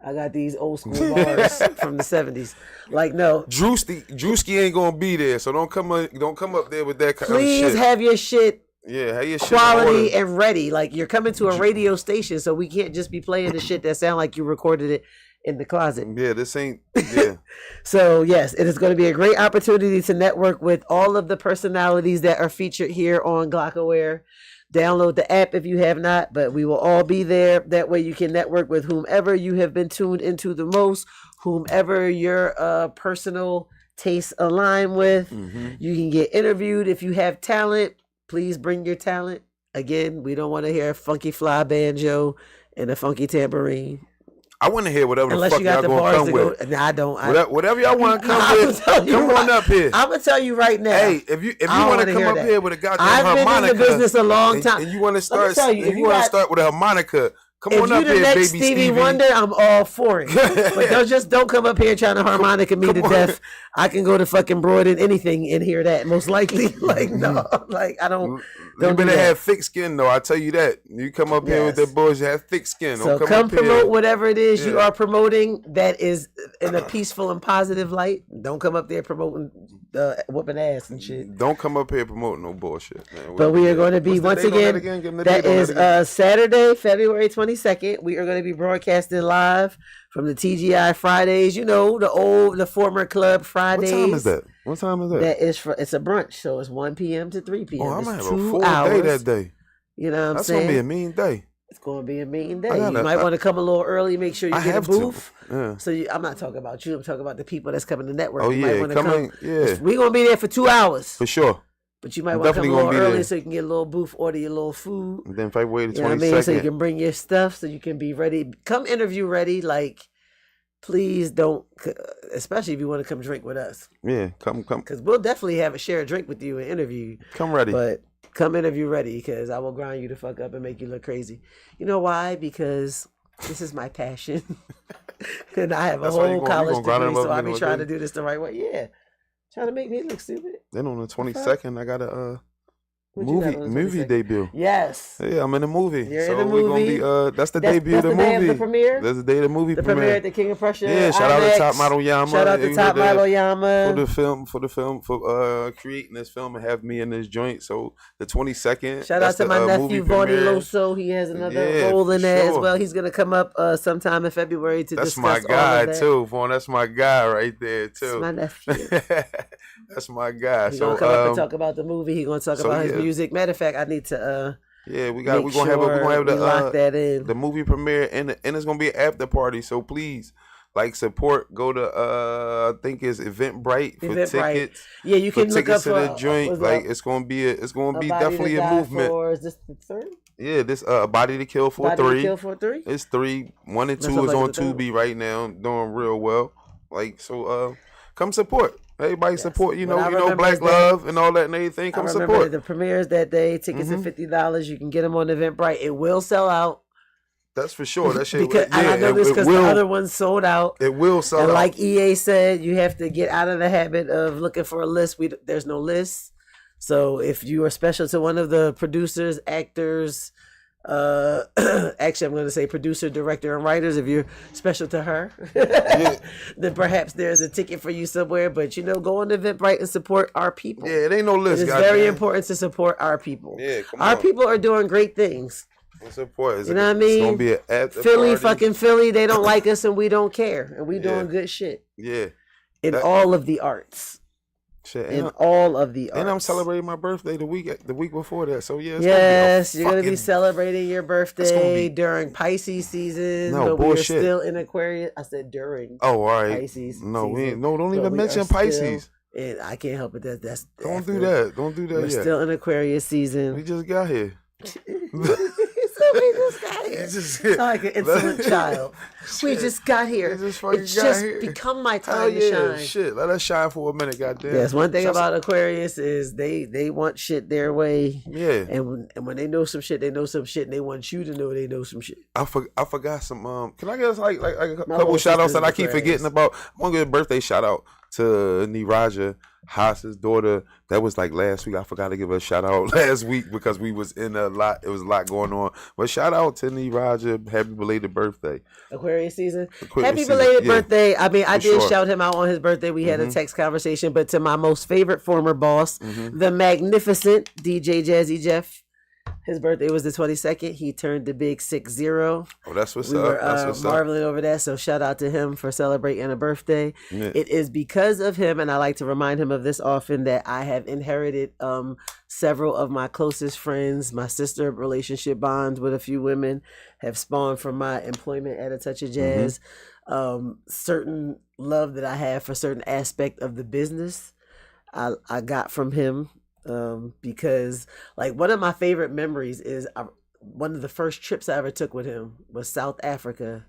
I got these old school bars from the 70s. Like, no. Drewski ain't gonna be there, so don't come up there with that kind of Please shit. have your shit Yeah, have your shit in quality order. and ready. Like, you're coming to a radio station, so we can't just be playing the shit that sound like you recorded it in the closet. Yeah, this ain't. Yeah. So yes, it is going to be a great opportunity to network with all of the personalities that are featured here on Glockaware. Download the app if you have not, but we will all be there. That way you can network with whomever you have been tuned into the most, whomever your personal tastes align with. You can get interviewed if you have talent. Please bring your talent. Again, we don't want to hear a funky fly banjo and a funky tambourine. I want to hear whatever Unless the fuck you got y'all the gonna bars come to with. go. Nah, I don't. Whatever y'all want to come I'm with, gonna tell you come on right- up here. I'm gonna tell you right now. Hey, if you I don't want to wanna come hear up that. here with a goddamn I've harmonica, been in the business a long time. and you want to Let me start, tell you, if and you you want to got- start with a harmonica, come If on you up the here, next baby Stevie Stevie. Wonder, I'm all for it. But don't come up here trying to harmonica me to come on. death. I can go to fucking Broad and anything and hear that. Most likely, like no, like I don't. You Don't do better that. have thick skin, though. I tell you that. You come up here with Yes. that bullshit, have thick skin. So Don't come up here. promote whatever it is you Yeah. are promoting that is in a peaceful and positive light. Don't come up there promoting whooping ass and shit. Don't come up here promoting no bullshit, man. But we are going to be, What's the once date on again, Give 'em the that date on is again. Saturday, February 22nd. We are going to be broadcasting live from the TGI Fridays. You know, the former Club What Fridays. time is that? What time is that? That is it's a brunch, so it's 1 p.m. to 3 p.m. Oh, I'm It's gonna have a 2 full hours. day that day. You know what I'm That's saying? gonna be a mean day. It's going to be a mean day. I gotta- You might I- want to come a little early, make sure you I get a have booth. to. Yeah. So I'm not talking about you. I'm talking about the people that's coming to network. Oh You might yeah, wanna coming. Yeah, We're going to be there for 2 hours. for sure. But you might I'm want to come a definitely little gonna be early there. so you can get a little booth, order your little food. And then February the You know what I 22nd. mean? So you can bring your stuff so you can be ready. Come interview ready. Like, please don't, especially if you want to come drink with us. Yeah, come, Because we'll definitely share a drink with you and interview you. come ready. But come interview ready because I will grind you the fuck up and make you look crazy. You know why? Because this is my passion. And I have a That's why you whole gonna- you college gonna grind degree, them up so I and be look trying to good? do this the right way. Yeah. Trying to make me look stupid. Then on the 22nd, I got a What you got on the movie 22nd? debut. Yes. Yeah, I'm in the movie. You're so in the we gonna movie. be that's the That's- debut that's of the the day of movie. the premiere? That's the day of the movie The premiere premiere. at the King of Prussia. Yeah, shout out to IMAX. Top Model Yama. Shout out to He Top was there Model Yama. for the film for creating this film and have me in this joint. So the 22nd. Shout out that's to the, my nephew movie Vonnie premiere. Loso. He has another Yeah, role in for that as sure. well. He's gonna come up sometime in February to That's discuss my all guy of that. too, Vaughn. That's my guy right there It's too. my nephew. That's my guy. He's So gonna come up and talk about the movie. He's gonna talk so, about his yeah. music. Matter of fact, I need to yeah, make we're gonna have we lock the that in. the movie premiere and it's gonna be an after party. So please, like, support. Go to I think it's Eventbrite for Eventbrite. tickets. Yeah, you For can look up tickets to the joint. what's Like up? it's gonna be A definitely to a Die movement. For, is this the third? Yeah, this Body to Kill for Body to 3. Kill for 3? It's 3. 1 and That's 2 what is I'm on like the third. Tubi right now, doing real well. Like so, come support. Everybody Yes. support. You What know, I you know, remember Black is that- Love and all that and everything. I Come remember support. the premieres that day. Tickets are $50. You can get them on Eventbrite. It will sell out That's for sure. That shit. because and I know this because the other ones sold out. It will sell And out. like EA said, you have to get out of the habit of looking for a list. There's no list. So if you are special to one of the producers, actors, actually I'm going to say producer, director, and writers, if you're special to her, then perhaps there's a ticket for you somewhere. But go on Eventbrite and support our people. Yeah, it ain't no It list. is goddamn. very important to support our people. Yeah, come Our on. people are doing great things. Support. You know what I It's mean? gonna be an after Philly, party. fucking Philly, they don't like us and we don't care. And we Yeah. doing good shit Yeah. in That- all of the arts. Shit. In all of the arts. And I'm celebrating my birthday the week before that. So yeah. It's Yes, you're gonna going be to be celebrating your gonna birthday be- during Pisces season. No, but bullshit. we are still in Aquarius. I said during Oh, all right. Pisces No, we season. ain't. No, don't But even we mention are still- Pisces. And I can't help it. That's Don't after. do that. Don't do that We're yet. still in Aquarius season. We just got here. So we just got here. It's just- Sound like an insolent child. We Shit. just got here. We just fucking It's got just here. become my Hell time to yeah, shine. shit. Let us shine for a minute, goddamn. Yes, one thing Shouts- about Aquarius is they want shit their way. Yeah, And when they know some shit, they know some shit, and they want you to know they know some shit. I forgot some. Can I get us like a My couple little shout outs sister's that I keep Aquarius. forgetting about? I want to give a birthday shout out to Niraja Haas's daughter. That was like last week. I forgot to give her a shout out last week because we was in a lot. It was a lot going on. But shout out to Niraja. Happy belated birthday. Aquarius season. Aquarius Happy season, belated yeah. birthday. I mean, I For did sure. shout him out on his birthday. We had a text conversation, but to my most favorite former boss, Mm-hmm. the magnificent DJ Jazzy Jeff. His birthday was the 22nd. He turned the big 60. Oh, that's what's We up. were That's what's up. marveling over that. So shout out to him for celebrating a birthday. Yeah. It is because of him, and I like to remind him of this often, that I have inherited several of my closest friends. My sister relationship bonds with a few women have spawned from my employment at A Touch of Jazz. Certain love that I have for certain aspect of the business, I got from him. Because like one of my favorite memories is one of the first trips I ever took with him was South Africa,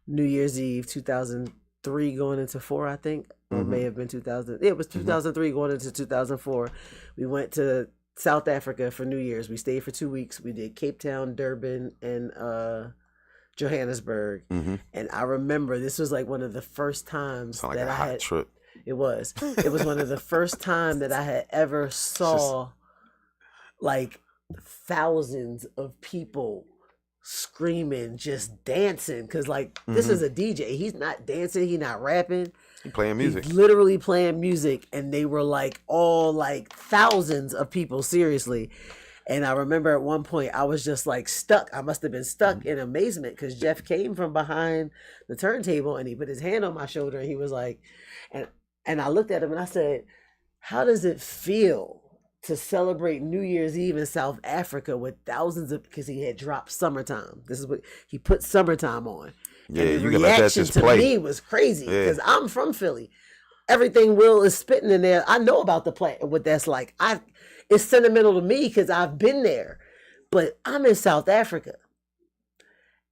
New Year's Eve, 2003 going into 4, I think, or may have been 2000. It was 2003 going into 2004. We went to South Africa for New Year's. We stayed for 2 weeks. We did Cape Town, Durban, and Johannesburg. And I remember this was like one of the first times Sound like that a I hot had. trip. It was one of the first time that I had ever saw like thousands of people screaming, just dancing. Cause like this is a DJ. He's not dancing. He's not rapping. He playing music. He's literally playing music, and they were like all like thousands of people, seriously. And I remember at one point I was just like stuck. I must have been stuck in amazement because Jeff came from behind the turntable and he put his hand on my shoulder and he was like, and I looked at him and I said, how does it feel to celebrate New Year's Eve in South Africa with thousands of, because he had dropped Summertime. This is what he put Summertime on. Yeah, and the you can let that reaction just to play. me was crazy because I'm from Philly. Everything Will is spitting in there, I know about the play, what that's like. It's sentimental to me because I've been there, but I'm in South Africa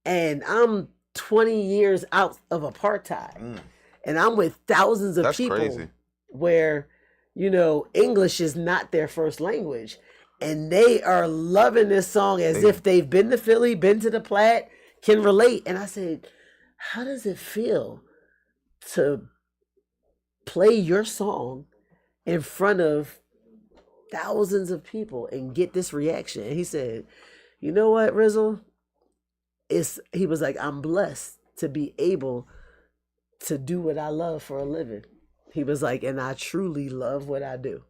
and I'm 20 years out of apartheid. And I'm with thousands of That's people crazy. where, you know, English is not their first language. And they are loving this song as if they've been to Philly, been to the Platte, can relate. And I said, how does it feel to play your song in front of thousands of people and get this reaction? And he said, you know what, Rizzle? He was like, I'm blessed to be able to do what I love for a living. He was like, and I truly love what I do.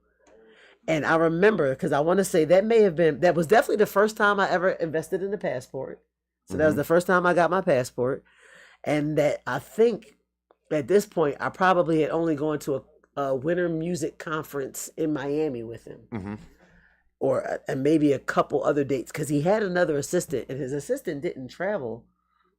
And I remember, because I want to say that was definitely the first time I ever invested in a passport. So that was the first time I got my passport. And that I think at this point, I probably had only gone to a winter music conference in Miami with him. And maybe a couple other dates, because he had another assistant and his assistant didn't travel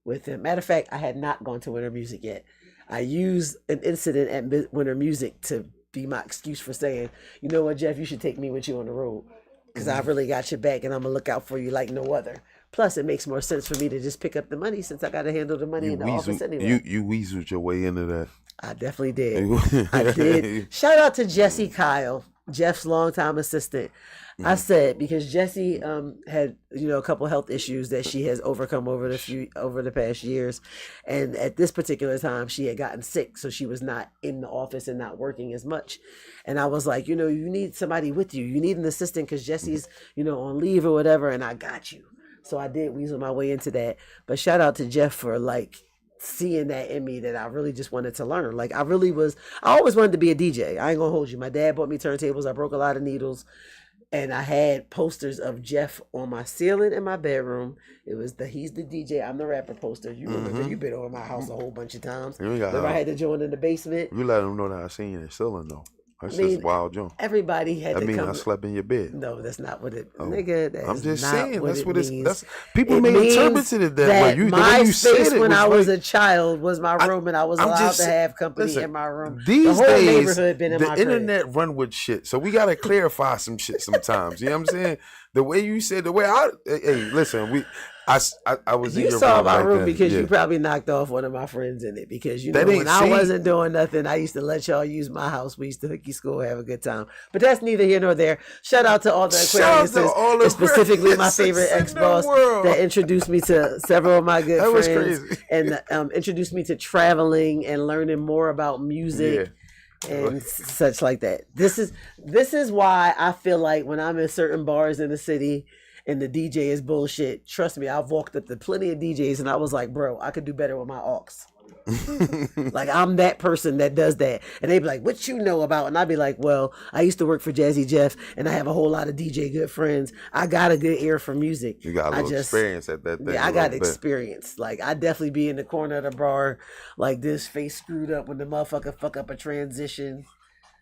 with him. Matter of fact, I had not gone to winter music yet. I used an incident at Winter Music to be my excuse for saying, you know what, Jeff, you should take me with you on the road because I really got your back and I'm going to look out for you like no other. Plus, it makes more sense for me to just pick up the money since I got to handle the money in the office anyway. You weaseled your way into that. I definitely did. I did. Shout out to Jessie Kyle, Jeff's longtime assistant. I said, because Jessie had, a couple health issues that she has overcome over the past years. And at this particular time, she had gotten sick. So she was not in the office and not working as much. And I was like, you need somebody with you. You need an assistant because Jessie's, on leave or whatever. And I got you. So I did weasel my way into that. But shout out to Jeff for seeing that in me, that I really just wanted to learn. I always wanted to be a DJ. I ain't gonna hold you. My dad bought me turntables. I broke a lot of needles. And I had posters of Jeff on my ceiling in my bedroom. It was he's the DJ, I'm the rapper poster. You remember, you've been over my house a whole bunch of times. Remember I had to join in the basement? You let them know that I seen you in the ceiling, though. That's just wild junk. Everybody had to come. I slept in your bed. No, that's not what it, nigga. That's I'm just not saying. what That's it what means. it's. People may interpret it that way. My space when I was like, a child was my room, and I was allowed to have company in my room. These the whole days, neighborhood been in the my internet crib. run with shit, so we gotta clarify some shit sometimes. You know what I'm saying? The way you said, hey, listen, I was in your room. You saw my back room then. because you probably knocked off one of my friends in it. Because I wasn't doing nothing, I used to let y'all use my house. We used to hooky school, have a good time. But that's neither here nor there. Shout out to all the Aquariuses, and specifically my favorite ex-boss that introduced me to several of my good friends, and introduced me to traveling and learning more about music. And such like that. This is why I feel like when I'm in certain bars in the city and the DJ is bullshit, trust me, I've walked up to plenty of DJs and I was like, bro, I could do better with my aux. Like, I'm that person that does that. And they be like, what you know about? And I'd be like, well, I used to work for Jazzy Jeff, and I have a whole lot of DJ good friends. I got a good ear for music. You got a little experience at that thing. Yeah, I got experience. Like, I definitely be in the corner of the bar, like this, face screwed up when the motherfucker fuck up a transition.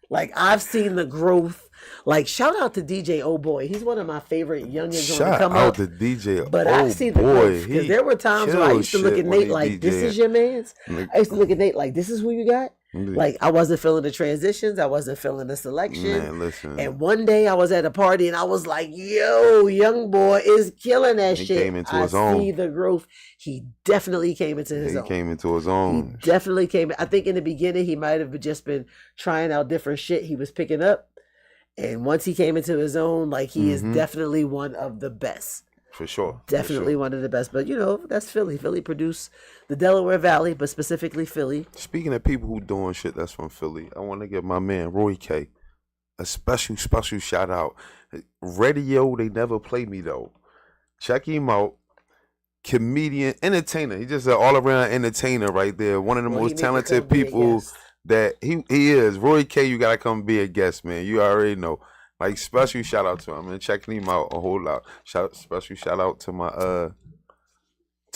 Like, I've seen the growth. Like, shout out to DJ Oh Boy. He's one of my favorite youngins on the come up. Shout out to DJ But I've seen the growth. Because there were times where I used to look at Nate like, this is your man's. I used to look at Nate like, this is who you got? Like, I wasn't feeling the transitions. I wasn't feeling the selection. Man, listen. And one day I was at a party and I was like, yo, young boy is killing that shit. Came into his own. I see the growth. He definitely came into his own. He came into his own. He definitely came. I think in the beginning he might have just been trying out different shit he was picking up. And once he came into his own, like, he is definitely one of the best. For sure. Definitely one of the best. But, you know, that's Philly. Philly produced the Delaware Valley, but specifically Philly. Speaking of people who doing shit that's from Philly, I want to give my man Roy K a special shout out. Radio, they never play me, though. Check him out. Comedian, entertainer. He's just an all-around entertainer right there. One of the most talented people that he is. Roy K, you got to come be a guest, man. You already know. Like, special shout out to him and checking him out a whole lot. Special shout out to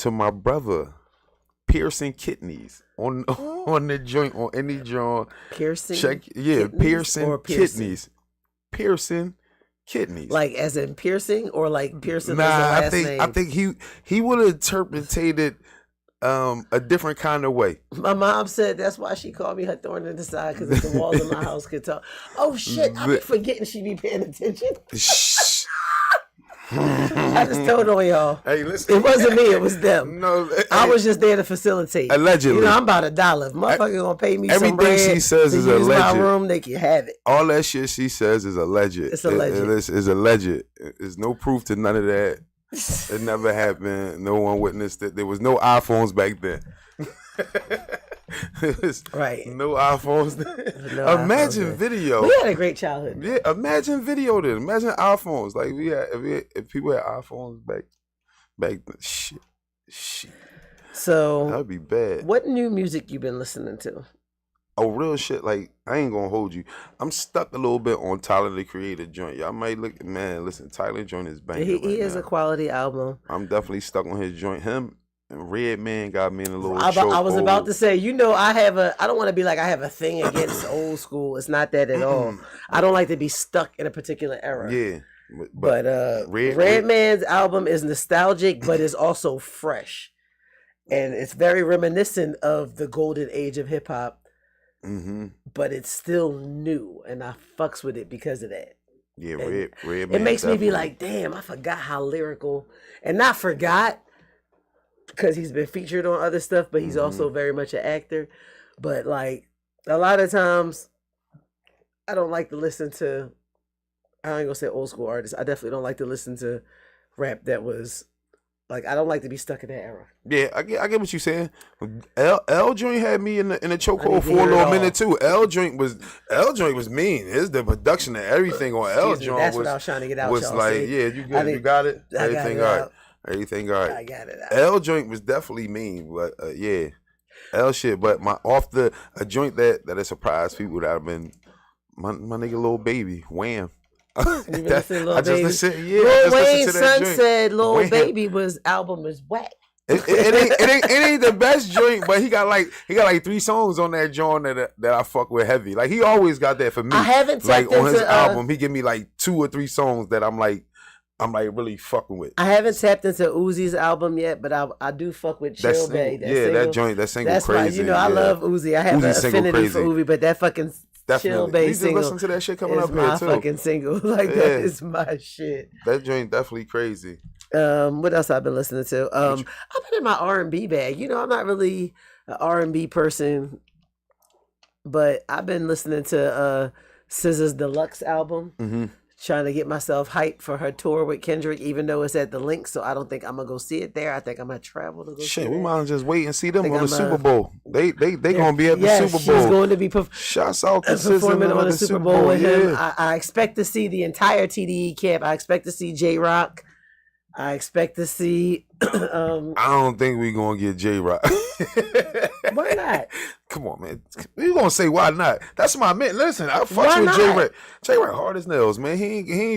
my brother, Pearson Kidneys on the joint, on any joint. Pearson. Pearson Kidneys. Pearson Kidneys. Like as in piercing or like Pearson? Nah, as a last name? I think he would have interpreted a different kind of way. My mom said that's why she called me her thorn in the side, because if the walls of my house could talk. Oh shit, I be forgetting she be paying attention. I just told on y'all. Hey, listen. It wasn't me, it was them. No, I was just there to facilitate. Allegedly. You know, I'm about $1. If motherfucker gonna pay me some bread everything she says to is use alleged. my room, they can have it. All that shit she says is alleged. It's alleged. It's alleged. There's no proof to none of that. It never happened. No one witnessed it. There was no iPhones back then. Right. No iPhones. Imagine video. We had a great childhood. Yeah, imagine video then. Imagine iPhones. Like if people had iPhones back then. Shit. So that'd be bad. What new music you been listening to? Oh, real shit. Like, I ain't gonna hold you. I'm stuck a little bit on Tyler the Creator joint. Y'all might look, man. Listen, Tyler joint is banging. He is a quality album. I'm definitely stuck on his joint. Him and Redman got me in a little. I was about to say, you know, I don't want to be like I have a thing against old school. It's not that at all. I don't like to be stuck in a particular era. Yeah. But Redman's album is nostalgic, but it's also fresh, and it's very reminiscent of the golden age of hip hop. Mm-hmm. But it's still new, and I fucks with it because of that. Yeah, Redman. It makes me be like, damn, I forgot how lyrical, and not forgot because he's been featured on other stuff, but he's also very much an actor. But like a lot of times, I don't like to listen to. I ain't gonna say old school artists. I definitely don't like to listen to rap that was. Like, I don't like to be stuck in that era. Yeah, I get what you're saying. L joint had me in a chokehold for a little minute too. L joint was mean. It's the production and everything on L joint. That's what I was trying to get out. Was like, yeah, you good? You got it. Everything all right. Everything all right. I got it out. L joint was definitely mean, but yeah, L shit. But a joint that has surprised people that have been my nigga Lil Baby Wham. Lil Wayne's son joint. said Lil Baby album is whack. It ain't the best joint, but he got like 3 songs on that joint that I fuck with heavy. Like, he always got that for me. I haven't like on his album, he give me like 2 or 3 songs that I'm like really fucking with. I haven't tapped into Uzi's album yet, but I do fuck with Chill Bay. That single crazy. I love Uzi. I have an affinity for Uzi, but that fucking Chill Bay single. Listen to that shit coming up here too. My fucking single, that is my shit. That joint definitely crazy. What else I've been listening to? I've been in my R&B bag. You know, I'm not really an R&B person, but I've been listening to SZA's Deluxe album. Mm-hmm. Trying to get myself hyped for her tour with Kendrick, even though it's at the Link, so I don't think I'm gonna go see it there. I think I'm gonna travel to go see it. We might just wait and see them on the Super Bowl. They gonna be at the Super Bowl. She's going to be shouts out to performing on the Super Bowl with him. I expect to see the entire TDE camp. I expect to see J-Rock. I expect to see. I don't think we gonna get J Rock. Why not? Come on, man. You gonna say why not? That's my man. Listen, I Why fucks with not? J Rock. J Rock hard as nails, man.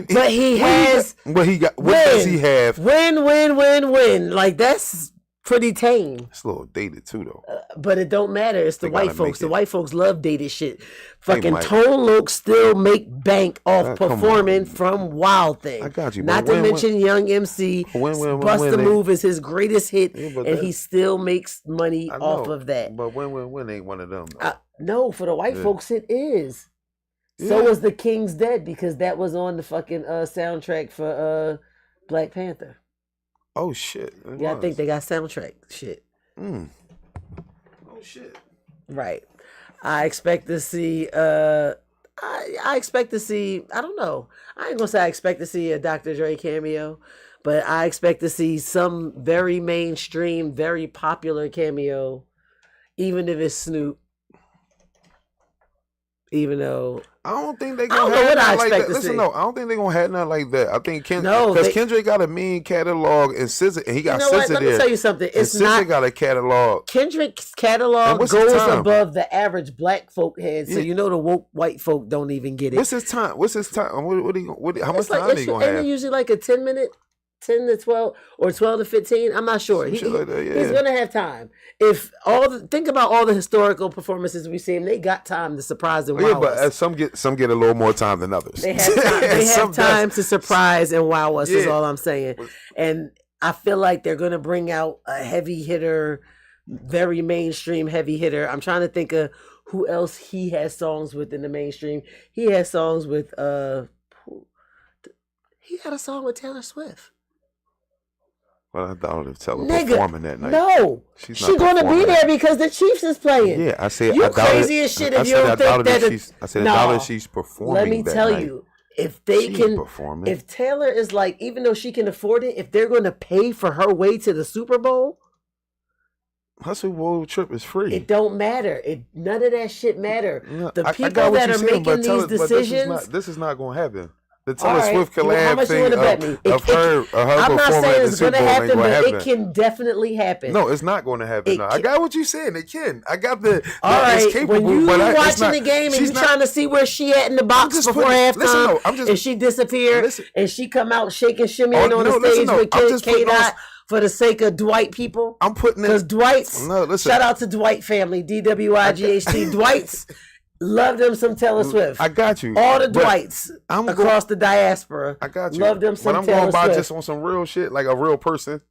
But he has. What he got? What does he have? Win. Like that's pretty tame. It's a little dated too, though. But it don't matter. It's the They white gotta folks. make The it. white folks love dated shit. Fucking might. Tone Loc still make bank off Come on. performing from Wild Thing. I got you, Not but to mention Young MC. Bust the Move is his greatest hit, Yeah, but and that- he still makes money I off know, of that. But win ain't one of them. Though. No, for the white Yeah. folks, it is. So Yeah. was The King's Dead because that was on the fucking soundtrack for Black Panther. Oh shit! It Yeah, I was. think they got soundtrack shit. Oh shit! Right. I expect to see I expect to see, I don't know. I ain't gonna say I expect to see a Dr. Dre cameo, but I expect to see some very mainstream, very popular cameo, even if it's Snoop. Even though I don't think they I don't gonna know have what I nothing like expect that. to Listen, see. no, I don't think they gonna have nothing like that. I think No, because they- Kendrick got a mean catalog and SZA, and he got you know what? SZA Let me there. tell you something. And It's SZA not got a catalog. Kendrick's And catalog what's his goes time? above the average black folk head, so Yeah. you know the woke white folk don't even get it. What's his time? How much It's time like, he it's gonna ain't it have? usually like a 10 minute, 10 to 12 or 12 to 15. I'm not sure. Some shit like that, He's yeah. gonna have time. Think about all the historical performances we've seen. They got time to surprise and wow Yeah, but us. some get a little more time than others. They have time. They Some have time does. to surprise and wow us. Is Yeah. all I'm saying. And I feel like they're gonna bring out a heavy hitter, very mainstream heavy hitter. I'm trying to think of who else he has songs with in the mainstream. He has songs with he had a song with Taylor Swift. Well, I thought of Taylor Nigga, performing that night. no, She's she not gonna be performing there that. because the Chiefs is playing. Yeah, I said You I doubt crazy it. as shit I if you said don't I think doubted that if it- she's. I said I No. doubt if she's performing. Let me that tell night. you, if they She ain't can, performing. if Taylor is like, even though she can afford it, if they're gonna pay for her way to the Super Bowl, Her Super Bowl trip is free. it don't matter. None of that shit matter. Yeah, The I people got what that you're are saying, but making Taylor- these but decisions. this is not going to happen. The All Taylor right. Swift Well, how collab much you thing wanna bet me? of her I'm not performing saying at the it's Super gonna Bowl ain't happen, going to but happen. it can definitely happen. No, it's not going to happen. It No. I can- got what you're saying. It can. I got the. All no, right, it's capable, when you but it's watching not, the game and she's you not- trying to see where she at in the box just before putting- halftime, listen, no, I'm just- and she disappeared, listen. and she come out shaking, shimmying Oh, on no, the listen, stage no, with I'm just K putting on- Dot for the sake of Dwight people. I'm putting Because it. Dwight's, No, listen. shout out to Dwight family, DWIGHT. Dwight's love them some Taylor Swift. I got you. All the but Dwights I'm across the diaspora. I got you. Love them some But I'm Taylor going by Swift. just on some real shit, like a real person.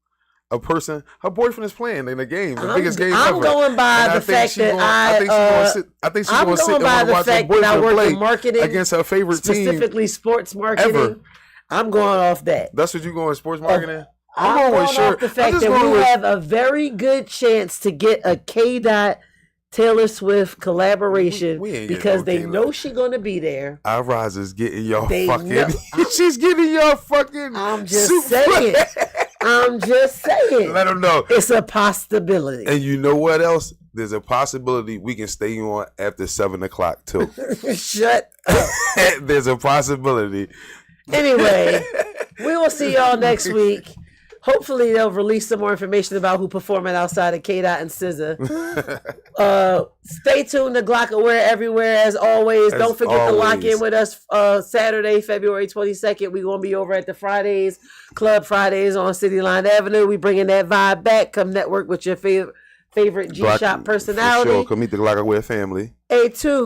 A person, her boyfriend is playing in the game, the I'm- biggest game I'm ever. going by And I the think fact she that gonna- I think she's gonna sit. I think she's I'm gonna sit going and by wanna the watch her fact that I boyfriend work play in marketing, against her favorite team. specifically sports marketing. ever. I'm going off that. That's what you going sports marketing? I'm going with going sure. off the I'm fact just that going we with- have a very good chance to get a K Dot Taylor Swift collaboration We ain't getting because no they K-Dot. know she's gonna be there. Irize is getting y'all They fucking. know- She's getting y'all fucking. I'm just super- saying. I'm just saying. Let them know. It's a possibility. And you know what else? There's a possibility we can stay on after 7:00 too. Shut up. There's a possibility. Anyway, we will see y'all next week. Hopefully they'll release some more information about who performing outside of K-Dot and SZA. Stay tuned to Glockaware everywhere as always. As Don't forget to lock always. in with us Saturday, February 22nd. We're going to be over at the Fridays, Club Fridays on City Line Avenue. We bringing that vibe back. Come network with your favorite G-Shop For personality. sure, come meet the Glockaware family. A2.